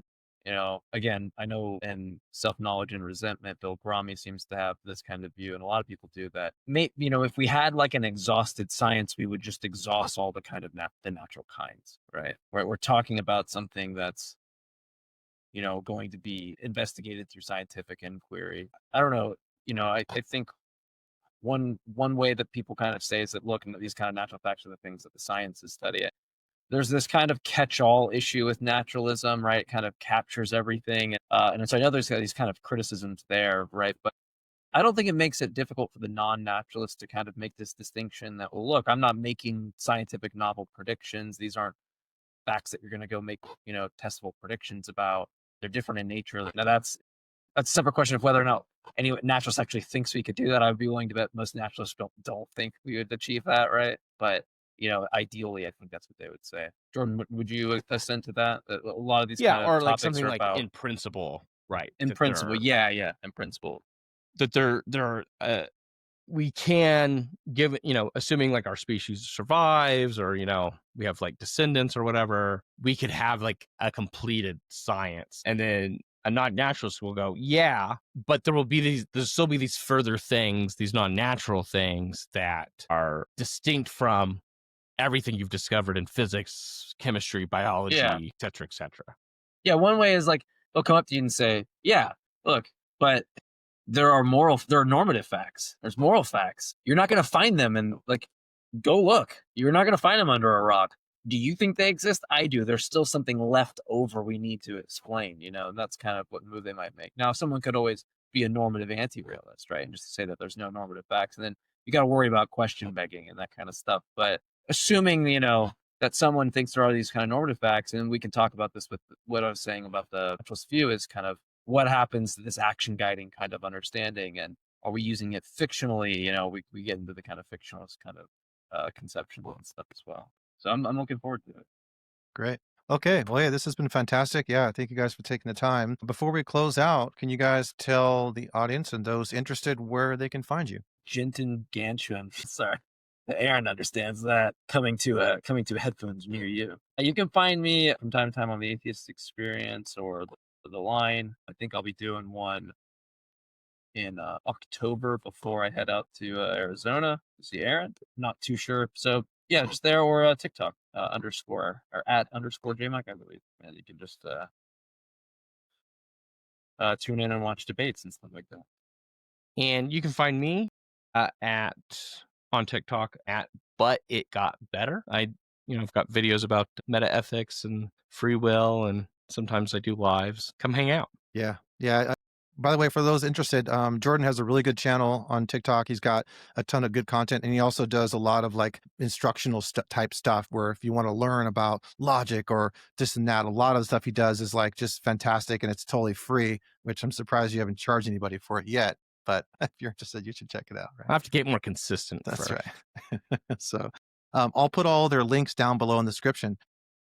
again, I know in Self-Knowledge and Resentment, Bill Grommy seems to have this kind of view, and a lot of people do that. If we had like an exhausted science, we would just exhaust all the kind of the natural kinds, right? We're talking about something that's, going to be investigated through scientific inquiry. I don't know. I think one way that people kind of say is that, look, these kind of natural facts are the things that the sciences study. There's this kind of catch-all issue with naturalism, right? It kind of captures everything. And so I know there's these kind of criticisms there, right? But I don't think it makes it difficult for the non-naturalist to kind of make this distinction that, well, look, I'm not making scientific novel predictions. These aren't facts that you're going to go make, testable predictions about. They're different in nature. Now that's a separate question of whether or not any naturalist actually thinks we could do that. I would be willing to bet most naturalists don't think we would achieve that, right? But ideally, I think that's what they would say. Jordan, would you assent to that? A lot of these kind of or like topics something are like about in principle, right? in principle, yeah, in principle. That they're we can give, assuming like our species survives, or we have like descendants or whatever, we could have like a completed science, and then a non-naturalist will go, yeah, but there'll still be these further things, these non-natural things that are distinct from everything you've discovered in physics, chemistry, biology, et cetera, et cetera. Yeah, one way is like they'll come up to you and say, yeah, look, but there are normative facts. There's moral facts. You're not going to find them, and like, go look. You're not going to find them under a rock. Do you think they exist? I do. There's still something left over we need to explain, and that's kind of what move they might make. Now, someone could always be a normative anti-realist, right? And just say that there's no normative facts. And then you got to worry about question begging and that kind of stuff. But assuming, that someone thinks there are these kind of normative facts, and we can talk about this with what I was saying about the naturalist view is kind of what happens to this action guiding kind of understanding, and are we using it fictionally? We get into the kind of fictionalist kind of conception and stuff as well. So I'm looking forward to it. Great. Okay. Well, yeah, this has been fantastic. Yeah, thank you guys for taking the time. Before we close out, can you guys tell the audience and those interested where they can find you? Jinten Ganchuan. Sorry. Aaron understands that. Coming to headphones near you. You can find me from time to time on the Atheist Experience or the Line. I think I'll be doing one in October before I head out to Arizona to see Aaron. Not too sure. So yeah, just there, or TikTok underscore or @_JMike, I believe. And you can just tune in and watch debates and stuff like that. And you can find me on TikTok But It Got Better. I've got videos about metaethics and free will, and sometimes I do lives. Come hang out. Yeah. By the way, for those interested, Jordan has a really good channel on TikTok. He's got a ton of good content, and he also does a lot of like instructional type stuff where if you want to learn about logic or this and that, a lot of the stuff he does is like just fantastic, and it's totally free, which I'm surprised you haven't charged anybody for it yet. But if you're interested, you should check it out. Right? I have to get more consistent. That's first. Right. So I'll put all their links down below in the description.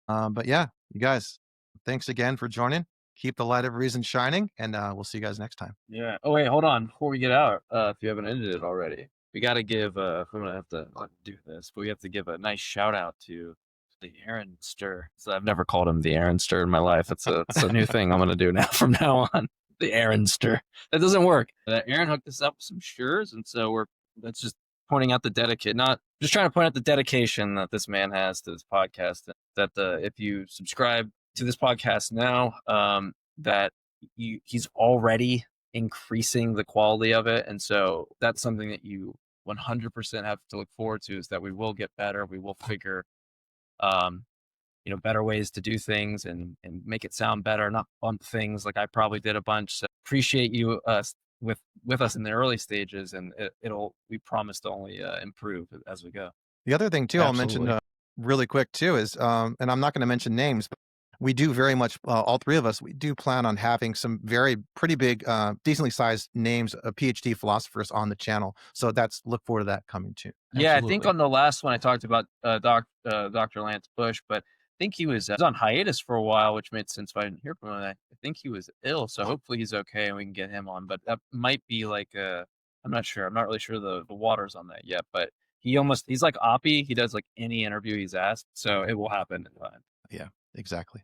But yeah, you guys, thanks again for joining. Keep the light of reason shining, and we'll see you guys next time. Yeah. Oh, wait, hold on. Before we get out, if you haven't ended it already, we got to give, I'm going to have to do this, but we have to give a nice shout out to the Aaronster. So I've never called him the Aaronster in my life. It's a new thing I'm going to do now from now on. The Aaronster. That doesn't work. Aaron hooked us up with some shirts, and so that's just pointing out just trying to point out the dedication that this man has to this podcast. That if you subscribe to this podcast now, that he's already increasing the quality of it, and so that's something that you 100% have to look forward to, is that we will get better. We will figure better ways to do things and make it sound better, not bump things like I probably did a bunch. So appreciate you with us in the early stages, and we promise to only improve as we go. The other thing too, Absolutely. I'll mention really quick too is, and I'm not going to mention names, but we do very much, all three of us, we do plan on having some pretty big, decently sized names of PhD philosophers on the channel. So look forward to that coming too. Yeah, I think Absolutely. on the last one I talked about Dr. Lance Bush, but I think he was on hiatus for a while, which made sense why I didn't hear from him. I think he was ill, so hopefully he's okay and we can get him on. But that might be like I'm not sure. I'm not really sure the waters on that yet. But he's like Oppie. He does like any interview he's asked, so it will happen in time. Yeah, exactly.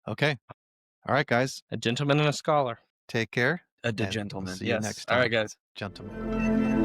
Okay. All right, guys. A gentleman and a scholar. Take care. A and we'll gentleman. see you Yes. next All time. right, guys. Gentlemen.